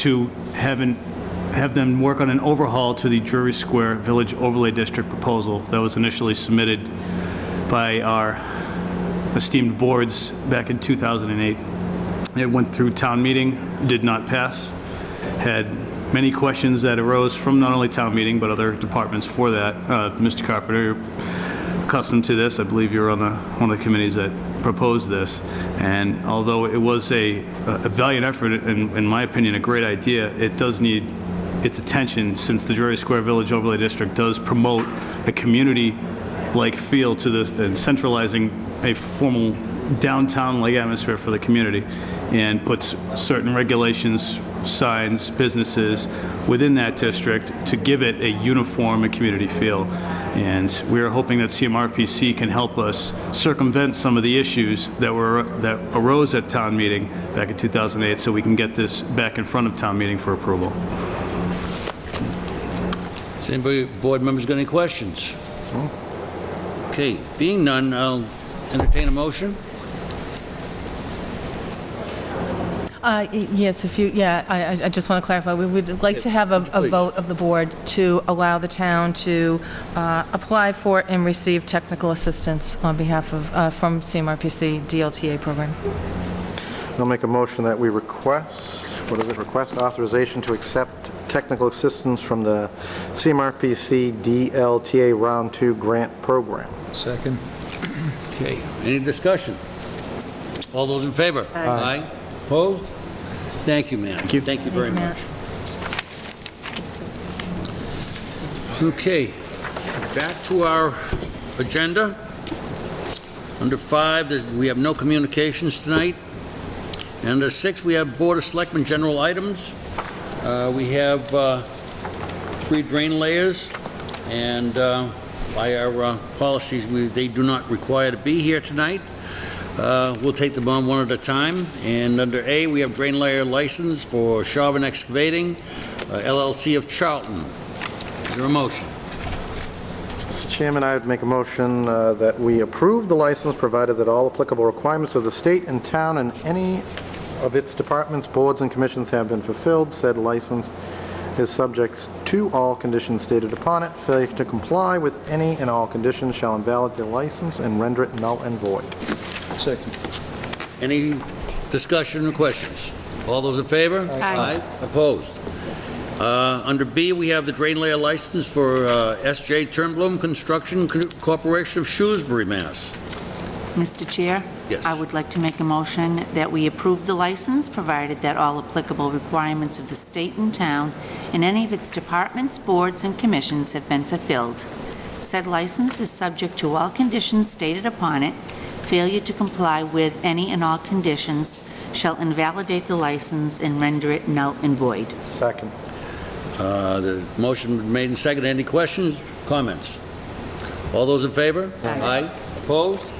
to have them work on an overhaul to the Drury Square Village Overlay District proposal that was initially submitted by our esteemed boards back in 2008. It went through town meeting, did not pass, had many questions that arose from not only town meeting, but other departments for that. Mr. Carpenter, you're accustomed to this. I believe you're on one of the committees that proposed this. And although it was a valiant effort, and in my opinion, a great idea, it does need its attention since the Drury Square Village Overlay District does promote a community-like feel to this and centralizing a formal downtown-like atmosphere for the community, and puts certain regulations, signs, businesses within that district to give it a uniform and community feel. And we are hoping that CMRPC can help us circumvent some of the issues that arose at town meeting back in 2008, so we can get this back in front of town meeting for approval. Does anybody, board members, got any questions? Okay, being none, I'll entertain a motion. Yes, I just want to clarify, we would like to have a vote of the board to allow the town to apply for and receive technical assistance on behalf of, from CMRPC DLTA program. I'll make a motion that we request authorization to accept technical assistance from the CMRPC DLTA Round 2 grant program. Second. Okay, any discussion? All those in favor? Aye. Opposed? Thank you, ma'am. Thank you. Thank you very much. Okay, back to our agenda. Under 5, we have no communications tonight. And under 6, we have Board of Selectmen general items. We have 3 drain layers, and by our policies, they do not require to be here tonight. We'll take them on one at a time. And under A, we have drain layer license for Chauvin Excavating, LLC of Charlton. Is there a motion? Mr. Chairman, I would make a motion that we approve the license, provided that all applicable requirements of the state and town and any of its departments, boards, and commissions have been fulfilled. Said license is subject to all conditions stated upon it. Failure to comply with any and all conditions shall invalidate the license and render it null and void. Second. Any discussion or questions? All those in favor? Aye. Opposed? Under B, we have the drain layer license for S.J. Turnblom Construction Corporation of Shrewsbury, Mass. Mr. Chair? Yes. I would like to make a motion that we approve the license, provided that all applicable requirements of the state and town and any of its departments, boards, and commissions have been fulfilled. Said license is subject to all conditions stated upon it. Failure to comply with any and all conditions shall invalidate the license and render it null and void. Second. The motion made and seconded. Any questions, comments? All those in favor? Aye. Opposed?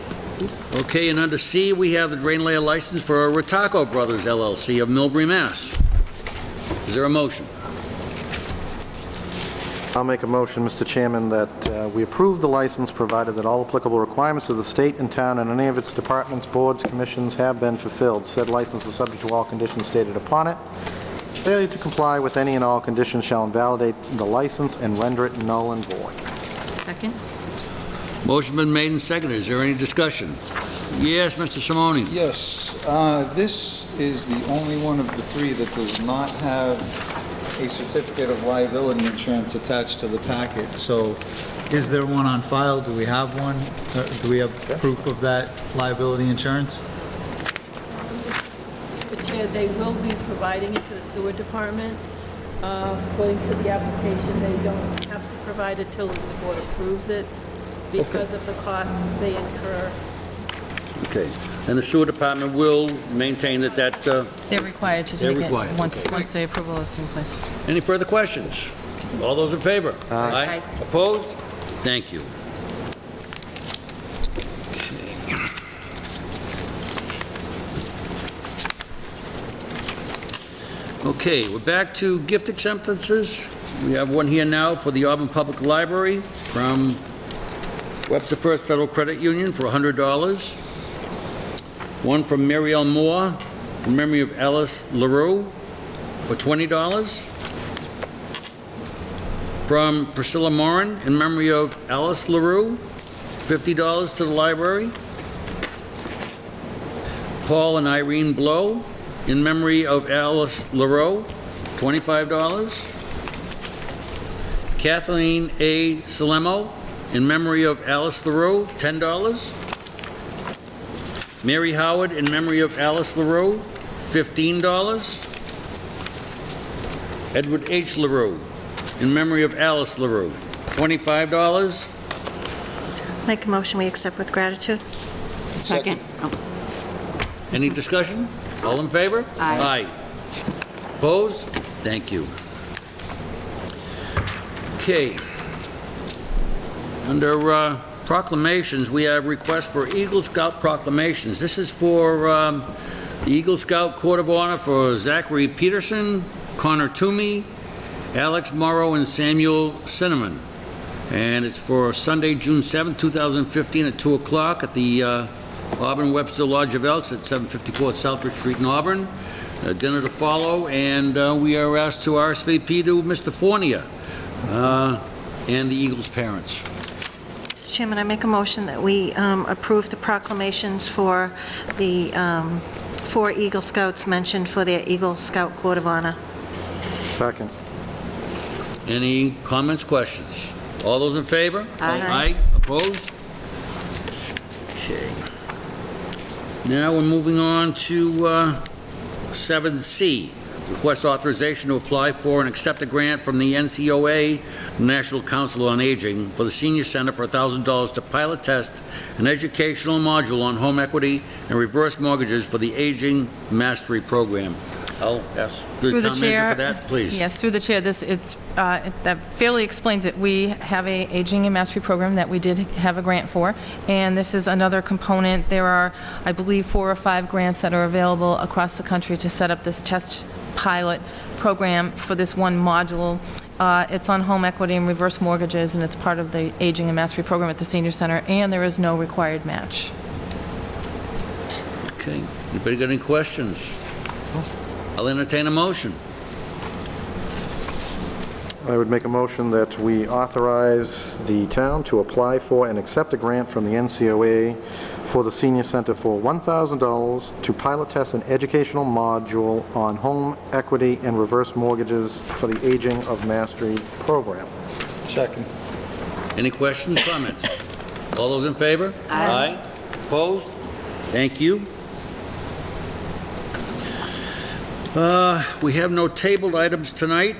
Okay, and under C, we have the drain layer license for Rataco Brothers LLC of Millbury, Mass. Is there a motion? I'll make a motion, Mr. Chairman, that we approve the license, provided that all applicable requirements of the state and town and any of its departments, boards, commissions have been fulfilled. Said license is subject to all conditions stated upon it. Failure to comply with any and all conditions shall invalidate the license and render it null and void. Second? Motion been made and seconded. Is there any discussion? Yes, Mr. Simone. Yes, this is the only one of the 3 that does not have a certificate of liability insurance attached to the packet. So is there one on file? Do we have one? Do we have proof of that liability insurance? Mr. Chair, they will be providing it to the sewer department. According to the application, they don't have to provide it till the board approves it because of the costs they incur. Okay. And the sewer department will maintain that They're required to They're take it required, once okay. the approval is in place. Any further questions? All those in favor? Aye. Opposed? Thank you. Okay, we're back to gift acceptances. We have one here now for the Auburn Public Library from Webster First Federal Credit Union for $100. One from Mary L. Moore in memory of Alice LaRue for $20. From Priscilla Moran in memory of Alice LaRue, $50 to the library. Paul and Irene Blow in memory of Alice LaRoe, $25. Kathleen A. Salemo in memory of Alice LaRoe, $10. Mary Howard in memory of Alice LaRoe, $15. Edward H. LaRoe in memory of Alice LaRoe, $25. Make a motion we accept with gratitude. Second. Any discussion? All in favor? Aye. Opposed? Thank you. Okay. Under proclamations, we have requests for Eagle Scout proclamations. This is for the Eagle Scout Court of Honor for Zachary Peterson, Connor Toomey, Alex Morrow, and Samuel Cinnamon. And it's for Sunday, June 7, 2015 at 2 o'clock at the Auburn Webster Lodge of Elks at 754 Southbridge Street in Auburn. Dinner to follow, and we are asked to RSVP to Mr. Fournier and the Eagles' parents. Mr. Chairman, I make a motion that we approve the proclamations for the 4 Eagle Scouts mentioned for their Eagle Scout Court of Honor. Second. Any comments, questions? All those in favor? Aye. Opposed? Okay. Now we're moving on to 7C. Request authorization to apply for and accept a grant from the NCOA, National Council on Aging, for the Senior Center for $1,000 to pilot test an educational module on home equity and reverse mortgages for the Aging Mastery Program. I'll ask the Through the town manager chair. for that, please. Yes, through the chair, that fairly explains it. We have a Aging and Mastery program that we did have a grant for, and this is another component. There are, I believe, 4 or 5 grants that are available across the country to set up this test pilot program for this one module. It's on home equity and reverse mortgages, and it's part of the Aging and Mastery program at the Senior Center, and there is no required match. Okay. Anybody got any questions? I'll entertain a motion. I would make a motion that we authorize the town to apply for and accept a grant from the NCOA for the Senior Center for $1,000 to pilot test an educational module on home equity and reverse mortgages for the Aging of Mastery program. Second. Any questions, comments? All those in favor? Aye. Opposed? Thank you. We have no tabled items tonight.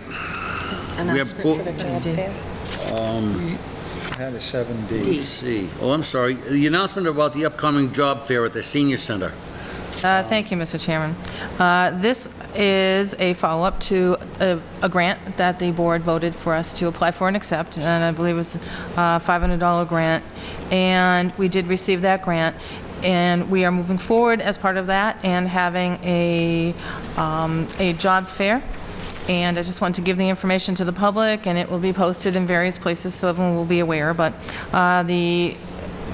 Announcement for the job fair. Had a 7D. Let's see. Oh, I'm sorry. The announcement about the upcoming job fair at the Senior Center. Thank you, Mr. Chairman. This is a follow-up to a grant that the board voted for us to apply for and accept, and I believe it was a $500 grant, and we did receive that grant, and we are moving forward as part of that and having a job fair. And I just want to give the information to the public, and it will be posted in various places so everyone will be aware. But the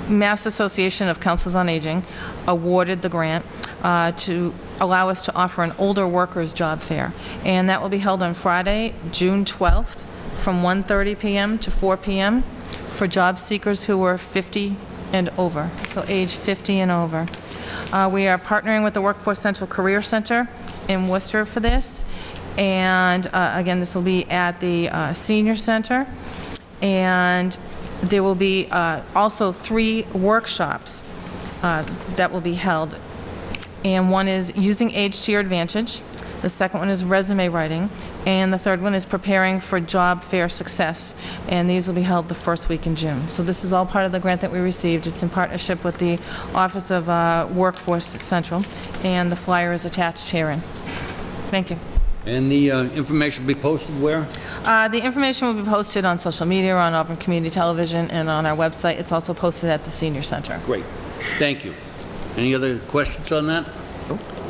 Mass Association of Councils on Aging awarded the grant to allow us to offer an older workers job fair. And that will be held on Friday, June 12th, from 1:30 p.m. to 4 p.m. for job seekers who are 50 and over, so age 50 and over. We are partnering with the Workforce Central Career Center in Worcester for this. And again, this will be at the Senior Center. And there will be also 3 workshops that will be held. And one is using age to your advantage. The second one is resume writing. And the third one is preparing for job fair success. And these will be held the first week in June. So this is all part of the grant that we received. It's in partnership with the Office of Workforce Central. And the flyer is attached herein. Thank you. And the information will be posted where? The information will be posted on social media, on Auburn Community Television, and on our website. It's also posted at the Senior Center. Great. Thank you. Any other questions on that?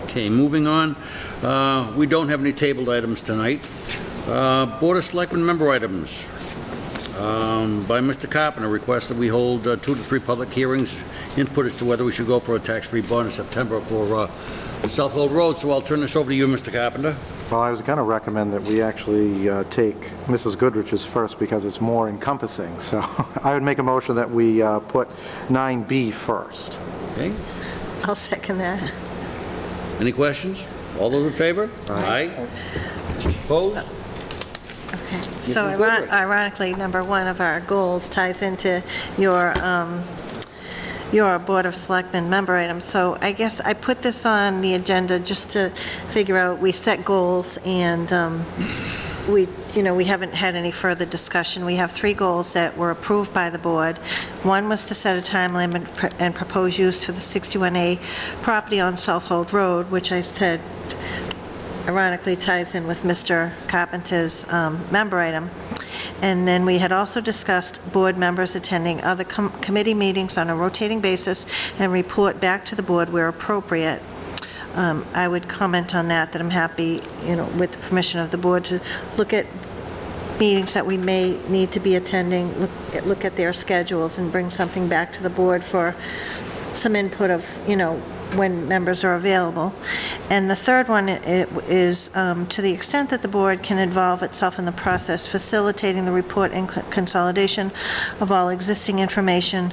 Okay, moving on. We don't have any tabled items tonight. Board of Selectmen member items. By Mr. Carpenter, request that we hold 2 to 3 public hearings. Input as to whether we should go for a tax-free bond in September for South Hill Road. So I'll turn this over to you, Mr. Carpenter. Well, I was going to recommend that we actually take Mrs. Goodrich's first because it's more encompassing. So I would make a motion that we put 9B first. Okay. I'll second that. Any questions? All those in favor? Aye. Opposed? Okay. So Mrs. Goodrich. ironically, number one of our goals ties into your Board of Selectmen member item. So I guess I put this on the agenda just to figure out, we set goals and we haven't had any further discussion. We have 3 goals that were approved by the board. One was to set a time limit and propose use to the 61A property on Southold Road, which I said ironically ties in with Mr. Carpenter's member item. And then we had also discussed board members attending other committee meetings on a rotating basis and report back to the board where appropriate. I would comment on that I'm happy, with the permission of the board, to look at meetings that we may need to be attending, look at their schedules and bring something back to the board for some input of, when members are available. And the third one is to the extent that the board can involve itself in the process, facilitating the report and consolidation of all existing information,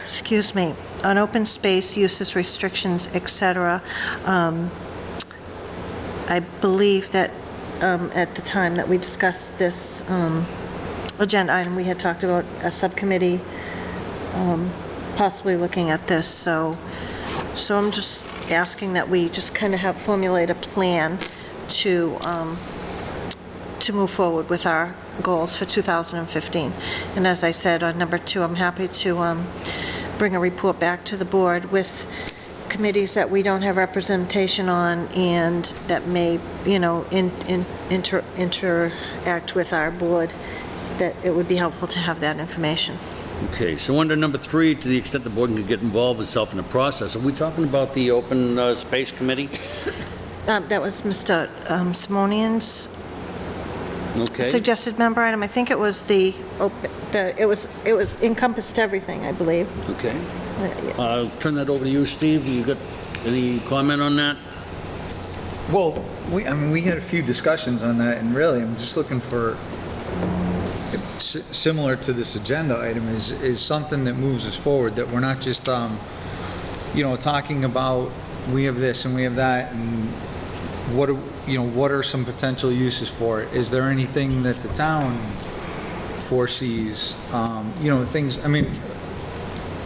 excuse me, on open space, uses, restrictions, etc. I believe that at the time that we discussed this agenda item, we had talked about a subcommittee possibly looking at this. So I'm just asking that we just kind of formulate a plan to move forward with our goals for 2015. And as I said, on number 2, I'm happy to bring a report back to the board with committees that we don't have representation on and that may, interact with our board, that it would be helpful to have that information. Okay, so under number 3, to the extent the board can get involved itself in the process, are we talking about the Open Space Committee? That was Mr. Simonian's Okay. suggested member item. I think it was it was encompassed everything, I believe. Okay. I'll turn that over to you, Steve. You got any comment on that? Well, we had a few discussions on that, and really, I'm just looking for, similar to this agenda item, is something that moves us forward, that we're not just, talking about, we have this and we have that, and what are some potential uses for it? Is there anything that the town foresees? Things,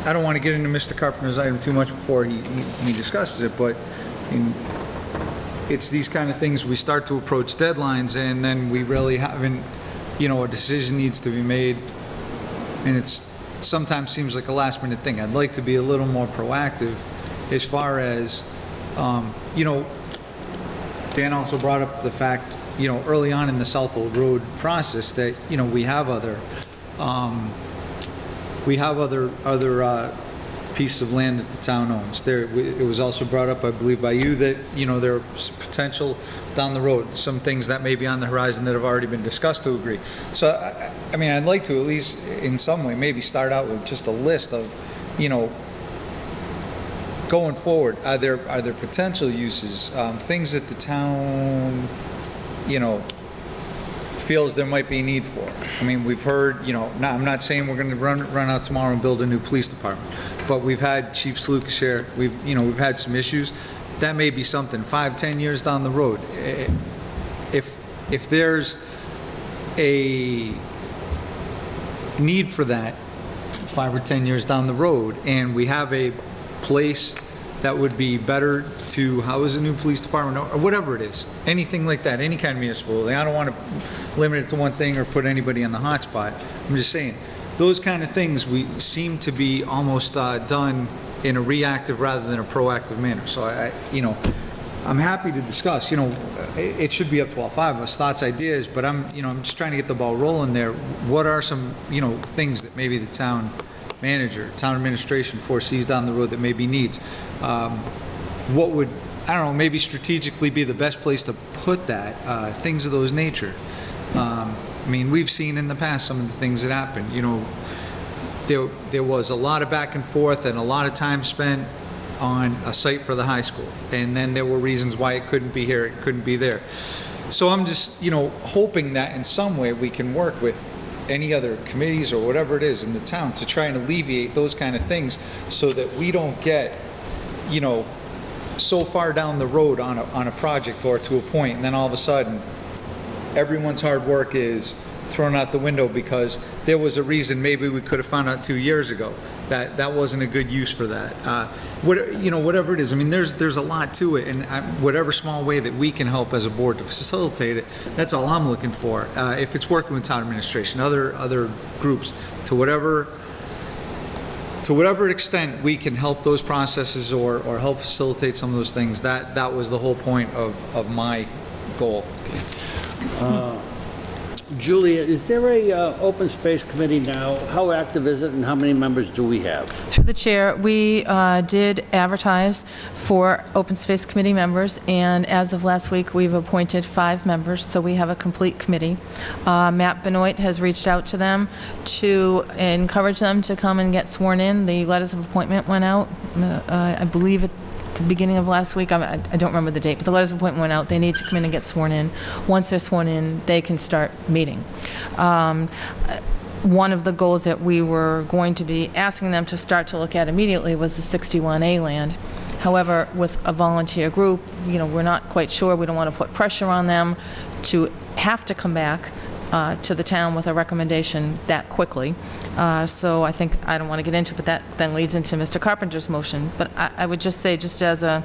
I don't want to get into Mr. Carpenter's item too much before he discusses it, but it's these kind of things, we start to approach deadlines and then we really haven't, a decision needs to be made, and it's sometimes seems like a last minute thing. I'd like to be a little more proactive as far as, Dan also brought up the fact, early on in the Southold Road process that, we have other pieces of land that the town owns. It was also brought up, I believe, by you that, there's potential down the road, some things that may be on the horizon that have already been discussed to agree. So, I'd like to at least in some way maybe start out with just a list of, going forward, are there potential uses, things that the town, feels there might be a need for. We've heard, I'm not saying we're going to run out tomorrow and build a new police department, but we've had Chief Slukas here, we've had some issues. That may be something 5-10 years down the road. If there's a need for that 5 or 10 years down the road, and we have a place that would be better to house a new police department, or whatever it is, anything like that, any kind of municipal. I don't want to limit it to one thing or put anybody on the hot spot. I'm just saying, those kind of things we seem to be almost done in a reactive rather than a proactive manner. So I'm happy to discuss. It should be up to all 5 of us, thoughts, ideas, but I'm just trying to get the ball rolling there. What are some things that maybe the town manager, town administration foresees down the road that maybe needs? What would, maybe strategically be the best place to put that, things of those nature. We've seen in the past some of the things that happened. There was a lot of back and forth and a lot of time spent on a site for the high school, and then there were reasons why it couldn't be here, it couldn't be there. So I'm just, hoping that in some way we can work with any other committees or whatever it is in the town to try and alleviate those kind of things, so that we don't get, so far down the road on a project or to a point, and then all of a sudden, everyone's hard work is thrown out the window because there was a reason maybe we could have found out 2 years ago that wasn't a good use for that. Whatever it is, I mean, there's a lot to it, and whatever small way that we can help as a board to facilitate it, that's all I'm looking for. If it's working with town administration, other groups, to whatever extent we can help those processes or help facilitate some of those things, that was the whole point of my goal. Julia, is there a open space committee now? How active is it, and how many members do we have? Through the chair, we did advertise for open space committee members, and as of last week, we've appointed 5 members, so we have a complete committee. Matt Benoit has reached out to them to encourage them to come and get sworn in. The letters of appointment went out, I believe, at the beginning of last week. I don't remember the date, but the letters of appointment went out. They need to come in and get sworn in. Once they're sworn in, they can start meeting. One of the goals that we were going to be asking them to start to look at immediately was the 61A land. However, with a volunteer group, we're not quite sure. We don't want to put pressure on them to have to come back to the town with a recommendation that quickly. So I think, I don't want to get into it, but that then leads into Mr. Carpenter's motion. But I would just say, just as a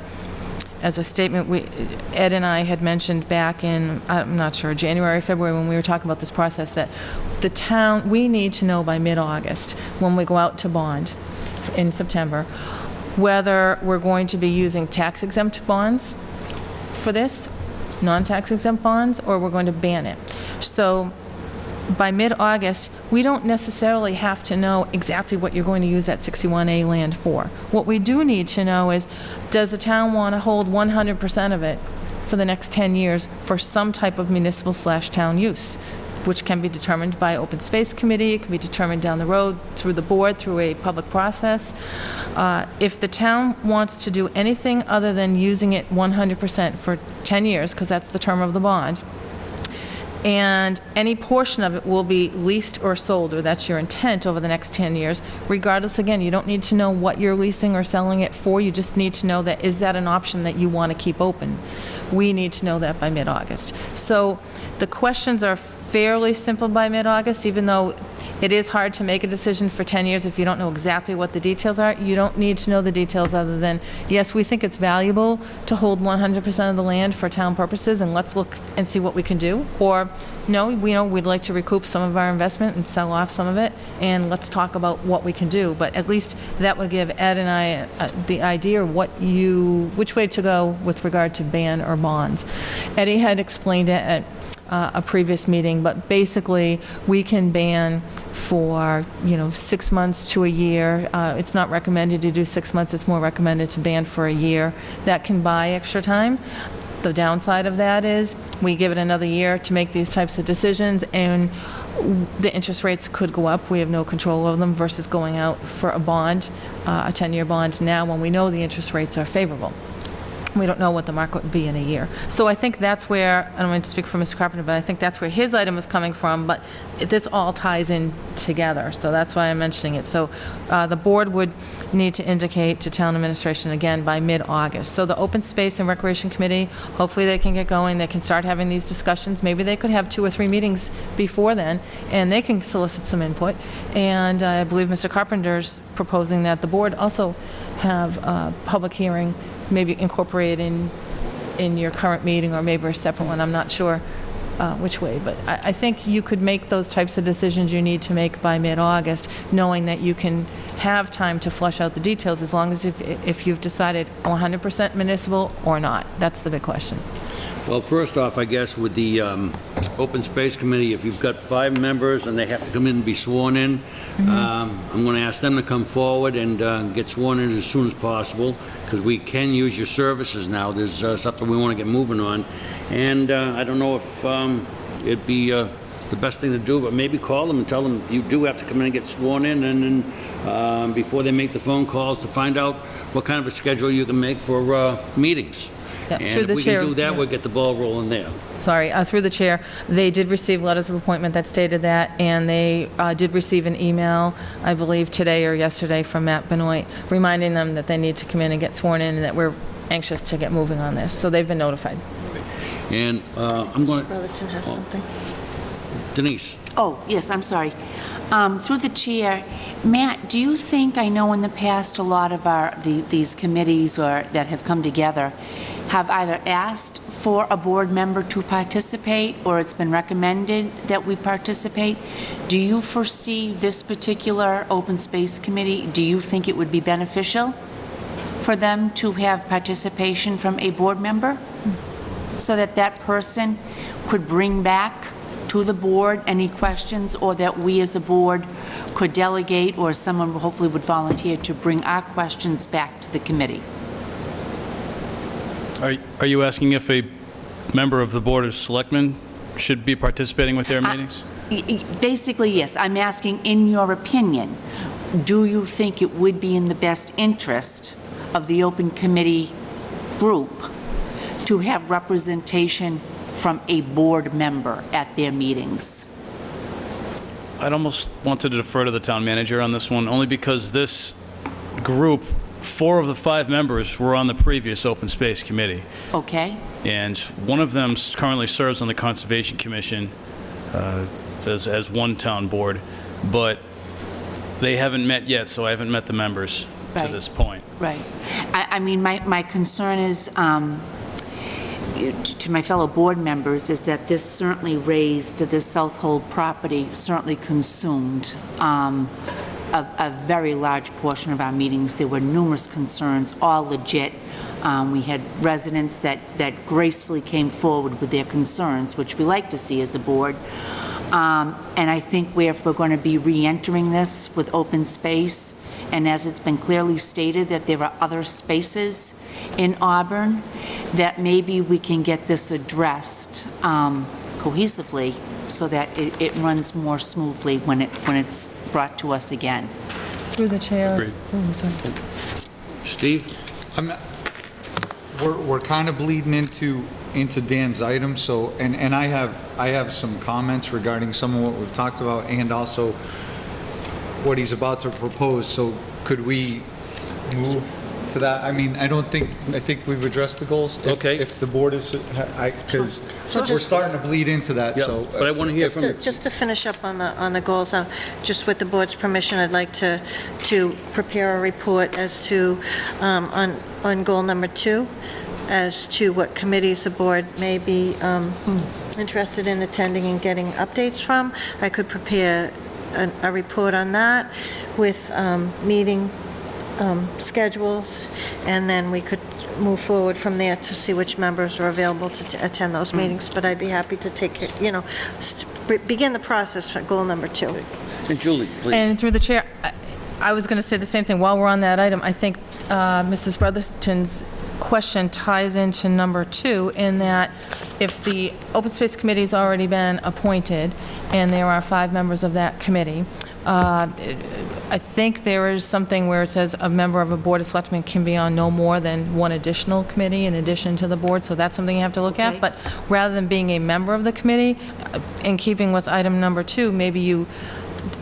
statement, Ed and I had mentioned back in, I'm not sure, January, February, when we were talking about this process, that the town, we need to know by mid-August, when we go out to bond in September, whether we're going to be using tax-exempt bonds for this, non-tax exempt bonds, or we're going to ban it. So by mid-August, we don't necessarily have to know exactly what you're going to use that 61A land for. What we do need to know is, does the town want to hold 100% of it for the next 10 years for some type of municipal/town use, which can be determined by open space committee, it can be determined down the road through the board, through a public process. If the town wants to do anything other than using it 100% for 10 years, because that's the term of the bond, and any portion of it will be leased or sold, or that's your intent over the next 10 years, regardless, again, you don't need to know what you're leasing or selling it for, you just need to know that, is that an option that you want to keep open? We need to know that by mid-August. So the questions are fairly simple by mid-August, even though it is hard to make a decision for 10 years if you don't know exactly what the details are. You don't need to know the details other than, yes, we think it's valuable to hold 100% of the land for town purposes, and let's look and see what we can do. Or, no, we'd like to recoup some of our investment and sell off some of it, and let's talk about what we can do. But at least that would give Ed and I the idea of which way to go with regard to ban or bonds. Eddie had explained it at a previous meeting, but basically we can ban for 6 months to a year. It's not recommended to do 6 months, it's more recommended to ban for a year. That can buy extra time. The downside of that is we give it another year to make these types of decisions, and the interest rates could go up. We have no control over them versus going out for a bond, a 10-year bond now when we know the interest rates are favorable. We don't know what the market would be in a year. So I think that's where, I don't want to speak for Mr. Carpenter, but I think that's where his item is coming from, but this all ties in together, so that's why I'm mentioning it. So the board would need to indicate to town administration again by mid-August. So the Open Space and Recreation Committee, hopefully they can get going, they can start having these discussions. Maybe they could have 2 or 3 meetings before then, and they can solicit some input. And I believe Mr. Carpenter's proposing that the board also have a public hearing, maybe incorporate in your current meeting, or maybe a separate one. I'm not sure which way, but I think you could make those types of decisions you need to make by mid-August, knowing that you can have time to flush out the details, as long as if you've decided 100% municipal or not. That's the big question. Well, first off, I guess with the Open Space Committee, if you've got 5 members and they have to come in and be sworn in, I'm going to ask them to come forward and get sworn in as soon as possible, because we can use your services now. There's something we want to get moving on. And I don't know if it'd be the best thing to do, but maybe call them and tell them you do have to come in and get sworn in, and then before they make the phone calls, to find out what kind of a schedule you can make for meetings. Yeah, and if we can do that, we'll get the ball rolling there. Sorry, through the chair, they did receive letters of appointment that stated that, and they did receive an email, I believe today or yesterday, from Matt Benoit, reminding them that they need to come in and get sworn in, and that we're anxious to get moving on this, so they've been notified. And I'm going Mr. Brotherton has something. Denise. Oh, yes, I'm sorry. Through the chair, Matt, do you think, I know in the past a lot of these committees that have come together have either asked for a board member to participate or it's been recommended that we participate? Do you foresee this particular open space committee, do you think it would be beneficial for them to have participation from a board member so that that person could bring back to the board any questions, or that we as a board could delegate, or someone hopefully would volunteer to bring our questions back to the committee? Are you asking if a member of the Board of Selectmen should be participating with their meetings? Basically, yes. I'm asking, in your opinion, do you think it would be in the best interest of the open committee group to have representation from a board member at their meetings? I'd almost want to defer to the town manager on this one, only because this group, 4 of the 5 members were on the previous open space committee. Okay. And one of them currently serves on the Conservation Commission as one town board, but they haven't met yet, so I haven't met the members to Right. this point. Right. I mean, my concern is, to my fellow board members, is that this certainly raised, this South Hold property certainly consumed a very large portion of our meetings. There were numerous concerns, all legit. We had residents that gracefully came forward with their concerns, which we like to see as a board. And I think if we're going to be re-entering this with open space, and as it's been clearly stated that there are other spaces in Auburn, that maybe we can get this addressed cohesively so that it runs more smoothly when it's brought to us again. Through the chair. Agreed. Ooh, sorry. Steve? We're kind of bleeding into Dan's item, so, and I have some comments regarding some of what we've talked about and also what he's about to propose, so could we move to that? I mean, I think we've addressed the goals. Okay. If the board is, because So we're just- starting to bleed into that, Yeah, so. but I want to hear from... Just to finish up on the goals, just with the board's permission, I'd like to prepare a report as to, on goal number 2, as to what committees the board may be interested in attending and getting updates from. I could prepare a report on that with meeting schedules, and then we could move forward from there to see which members are available to attend those meetings. But I'd be happy to begin the process for goal number 2. And Julie, please. And through the chair, I was going to say the same thing. While we're on that item, I think Mrs. Brotherton's question ties into number 2, in that if the Open Space Committee's already been appointed, and there are 5 members of that committee, I think there is something where it says a member of a Board of Selectmen can be on no more than one additional committee in addition to the board, so that's something you have to look Okay. at. But rather than being a member of the committee, in keeping with item number 2, maybe you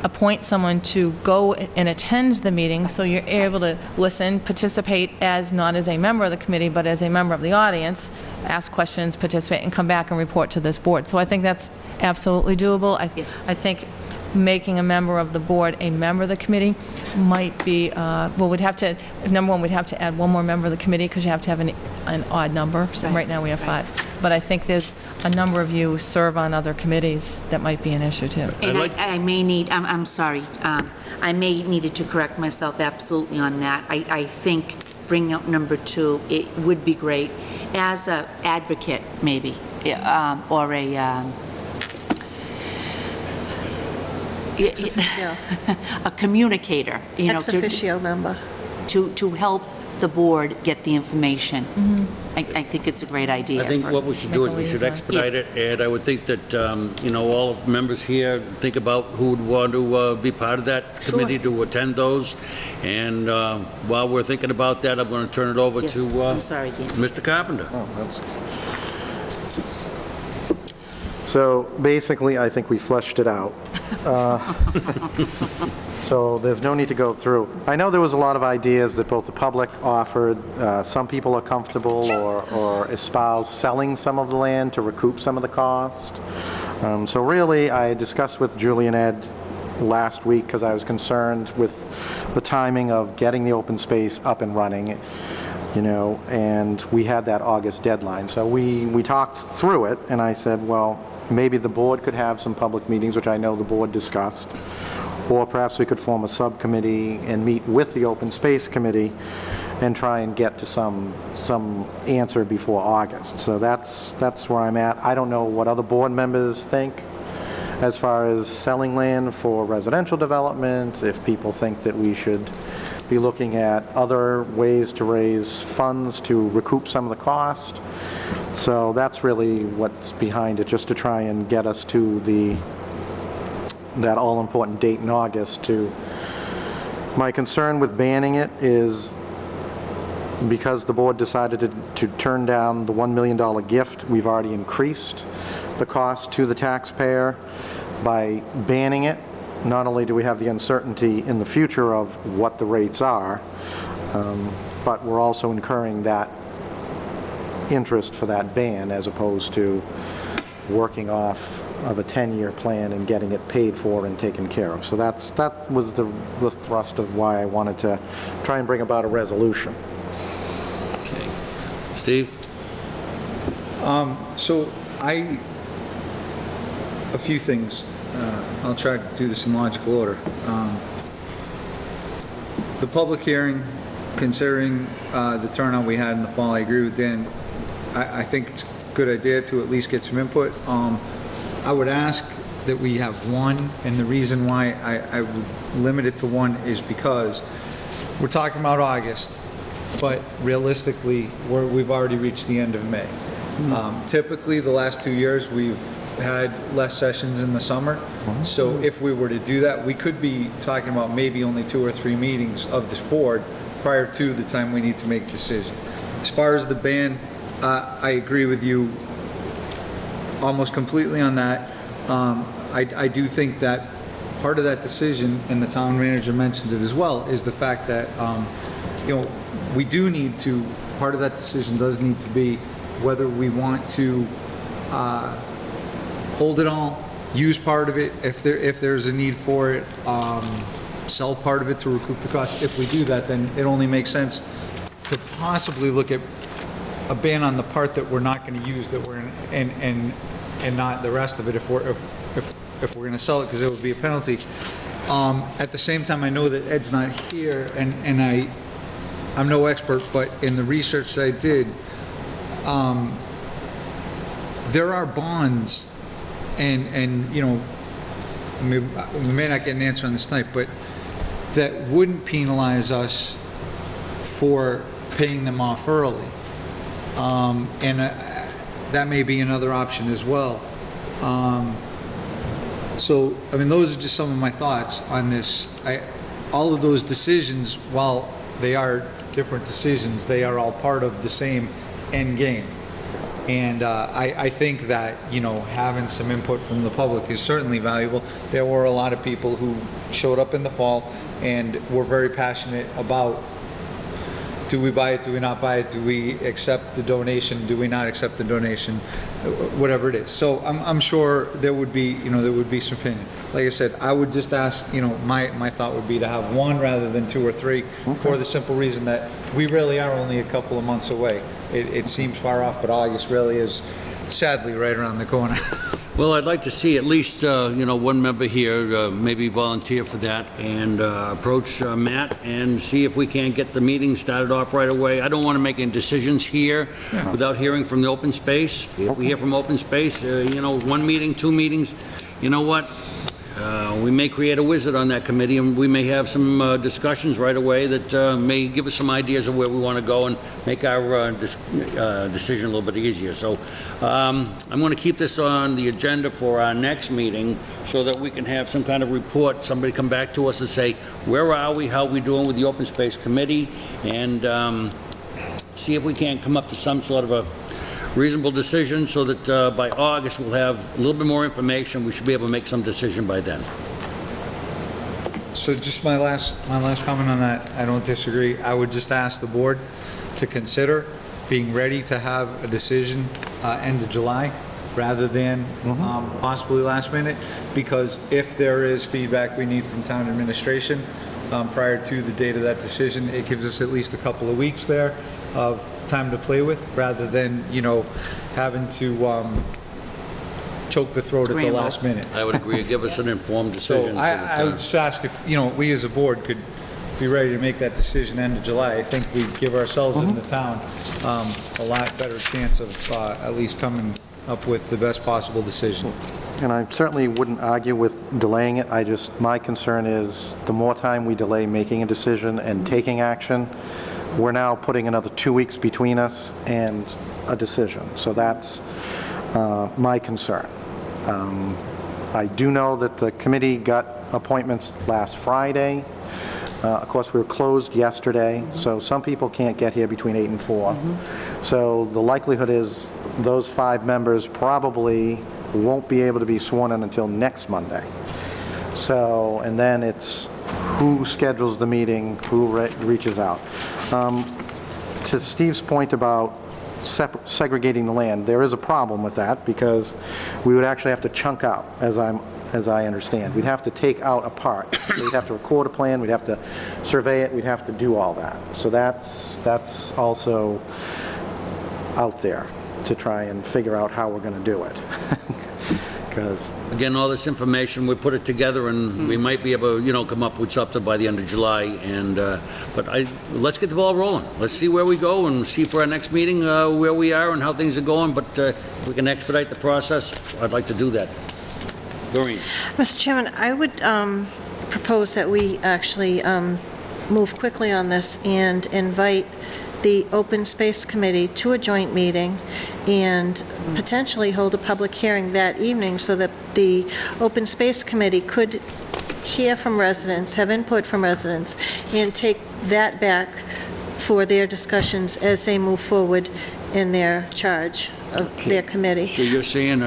appoint someone to go and attend the meeting, so you're able to listen, participate as, not as a member of the committee, but as a member of the audience, ask questions, participate, and come back and report to this board. So I think that's absolutely doable. Yes. I think making a member of the board a member of the committee might be, well, we'd have to, number one, we'd have to add one more member of the committee, because you have to have an odd number. So right now we have 5. But I think there's a number of you serve on other committees that might be an issue too. And I may need, I'm sorry, I may needed to correct myself absolutely on that. I think bringing up number 2, it would be great as a advocate, maybe, or Ex officio. a communicator, you know, Ex officio member. to help the board get the information. I think it's a great idea. I think what we should do is we should expedite Yes. it, and I would think that, all of the members here think about who would want to be part of that committee to attend those. And while we're thinking about that, I'm going to turn it over Yes, to I'm sorry, Dan. Mr. Carpenter. So basically, I think we fleshed it out. So there's no need to go through. I know there was a lot of ideas that both the public offered. Some people are comfortable or espouse selling some of the land to recoup some of the cost. So really, I discussed with Julie and Ed last week because I was concerned with the timing of getting the open space up and running, you know, and we had that August deadline. So we talked through it, and I said, well, maybe the board could have some public meetings, which I know the board discussed, or perhaps we could form a subcommittee and meet with the Open Space Committee and try and get to some answer before August. So that's where I'm at. I don't know what other board members think as far as selling land for residential development, if people think that we should be looking at other ways to raise funds to recoup some of the cost. So that's really what's behind it, just to try and get us to that all-important date in August. My concern with banning it is because the board decided to turn down the $1 million gift, we've already increased the cost to the taxpayer. By banning it, not only do we have the uncertainty in the future of what the rates are, but we're also incurring that interest for that ban as opposed to working off of a 10-year plan and getting it paid for and taken care of. So that was the thrust of why I wanted to try and bring about a resolution. Okay. Steve? So a few things. I'll try to do this in logical order. The public hearing, considering the turnout we had in the fall, I agree with Dan. I think it's a good idea to at least get some input. I would ask that we have one, and the reason why I would limit it to one is because we're talking about August, but realistically, we've already reached the end of May. Typically, the last 2 years, we've had less sessions in the summer. So if we were to do that, we could be talking about maybe only 2 or 3 meetings of this board prior to the time we need to make a decision. As far as the ban, I agree with you almost completely on that. I do think that part of that decision, and the town manager mentioned it as well, is the fact that, we do need to, part of that decision does need to be whether we want to hold it all, use part of it if there's a need for it, sell part of it to recoup the cost. If we do that, then it only makes sense to possibly look at a ban on the part that we're not going to use, that we're in, and not the rest of it if we're going to sell it, because it would be a penalty. At the same time, I know that Ed's not here, and I'm no expert, but in the research that I did, there are bonds, and we may not get an answer on this tonight, but that wouldn't penalize us for paying them off early. And that may be another option as well. So, those are just some of my thoughts on this. All of those decisions, while they are different decisions, they are all part of the same end game. And I think that, having some input from the public is certainly valuable. There were a lot of people who showed up in the fall and were very passionate about, do we buy it, do we not buy it, do we accept the donation, do we not accept the donation, whatever it is. So I'm sure there would be some opinion. Like I said, I would just ask, my thought would be to have one rather than 2 or 3, for the simple reason that we really are only a couple of months away. It seems far off, but August really is sadly right around the corner. Well, I'd like to see at least, one member here maybe volunteer for that and approach Matt and see if we can't get the meeting started off right away. I don't want to make any decisions here without hearing from the open space. If we hear from open space, 1 meeting, 2 meetings, you know what? We may create a wizard on that committee, and we may have some discussions right away that may give us some ideas of where we want to go and make our decision a little bit easier. So I'm going to keep this on the agenda for our next meeting so that we can have some kind of report, somebody come back to us and say, where are we, how are we doing with the Open Space Committee, and see if we can't come up to some sort of a reasonable decision so that by August we'll have a little bit more information. We should be able to make some decision by then. So just my last comment on that, I don't disagree. I would just ask the board to consider being ready to have a decision end of July rather than possibly last minute, because if there is feedback we need from town administration prior to the date of that decision, it gives us at least a couple of weeks there of time to play with, rather than, having to choke the throat at the Scramble. last minute. I would agree, give us an informed decision. So I would just ask if, we as a board could be ready to make that decision end of July. I think we give ourselves in the town a lot better chance of at least coming up with the best possible decision. And I certainly wouldn't argue with delaying it. My concern is the more time we delay making a decision and taking action, we're now putting another 2 weeks between us and a decision. So that's my concern. I do know that the committee got appointments last Friday. Of course, we were closed yesterday, so some people can't get here between 8 and 4. So the likelihood is those 5 members probably won't be able to be sworn in until next Monday. So, and then it's who schedules the meeting, who reaches out. To Steve's point about segregating the land, there is a problem with that, because we would actually have to chunk out, as I understand. We'd have to take out a part. We'd have to record a plan, we'd have to survey it, we'd have to do all that. So that's also out there to try and figure out how we're going to do it. Because Again, all this information, we put it together, and we might be able to, come up with something by the end of July. And but let's get the ball rolling. Let's see where we go, and see for our next meeting where we are and how things are going. But if we can expedite the process, I'd like to do that. Doreen. Mr. Chairman, I would propose that we actually move quickly on this and invite the Open Space Committee to a joint meeting and potentially hold a public hearing that evening so that the Open Space Committee could hear from residents, have input from residents, and take that back for their discussions as they move forward in their charge of their committee. So you're saying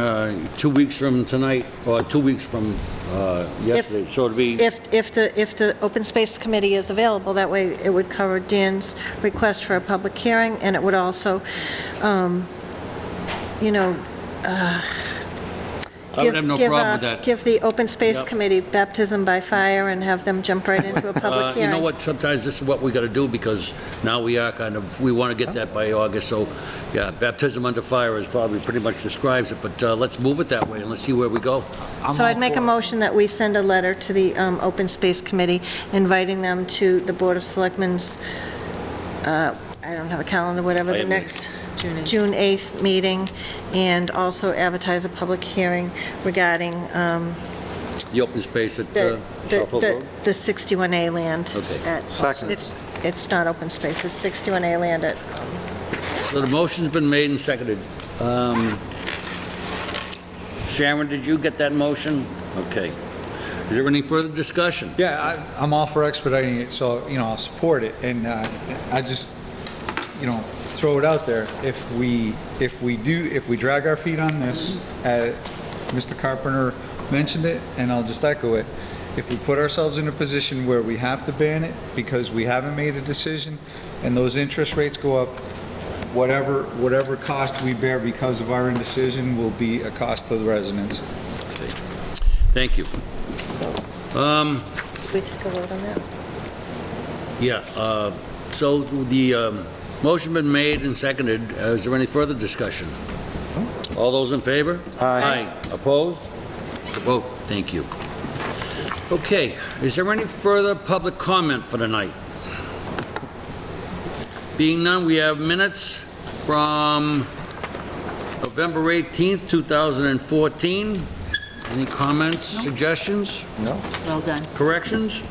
2 weeks from tonight, or 2 weeks from yesterday, so it'd be... If the Open Space Committee is available, that way it would cover Dan's request for a public hearing, and it would also, I would have no problem with that. give the Open Space Committee baptism by fire and have them jump right into a public hearing. You know what, sometimes this is what we got to do, because now we are we want to get that by August, so, yeah, baptism under fire is probably pretty much describes it, but let's move it that way, and let's see where we go. So I'd make a motion that we send a letter to the Open Space Committee inviting them to the Board of Selectmen's, I don't have a calendar, whatever the next... June 8th meeting, and also advertise a public hearing regarding The open space at the South Hills Road? the 61A land. Okay. Second. It's not open space, it's 61A land at, So the motion's been made and seconded. Sharon, did you get that motion? Okay. Is there any further discussion? Yeah, I'm all for expediting it, so, I'll support it, and I just, throw it out there. If we drag our feet on this, Mr. Carpenter mentioned it, and I'll just echo it, if we put ourselves in a position where we have to ban it because we haven't made a decision, and those interest rates go up, whatever cost we bear because of our indecision will be a cost to the residents. Okay. Thank you. we took a vote on that. Yeah, so the motion been made and seconded. Is there any further discussion? All those in favor? Aye. Opposed? The vote. Thank you. Okay, is there any further public comment for tonight? Being none, we have minutes from November 18th, 2014. Any comments, suggestions? No. Well done. Corrections?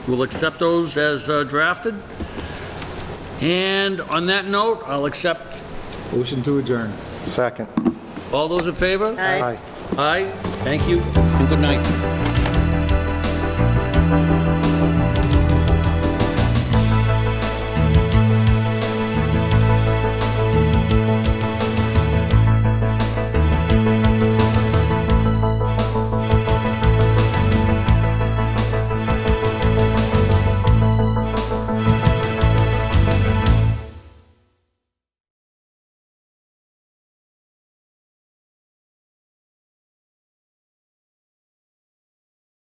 We'll accept those as drafted. And on that note, I'll accept. Motion to adjourn. Second. All those in favor? Aye. Aye. Thank you, and good night.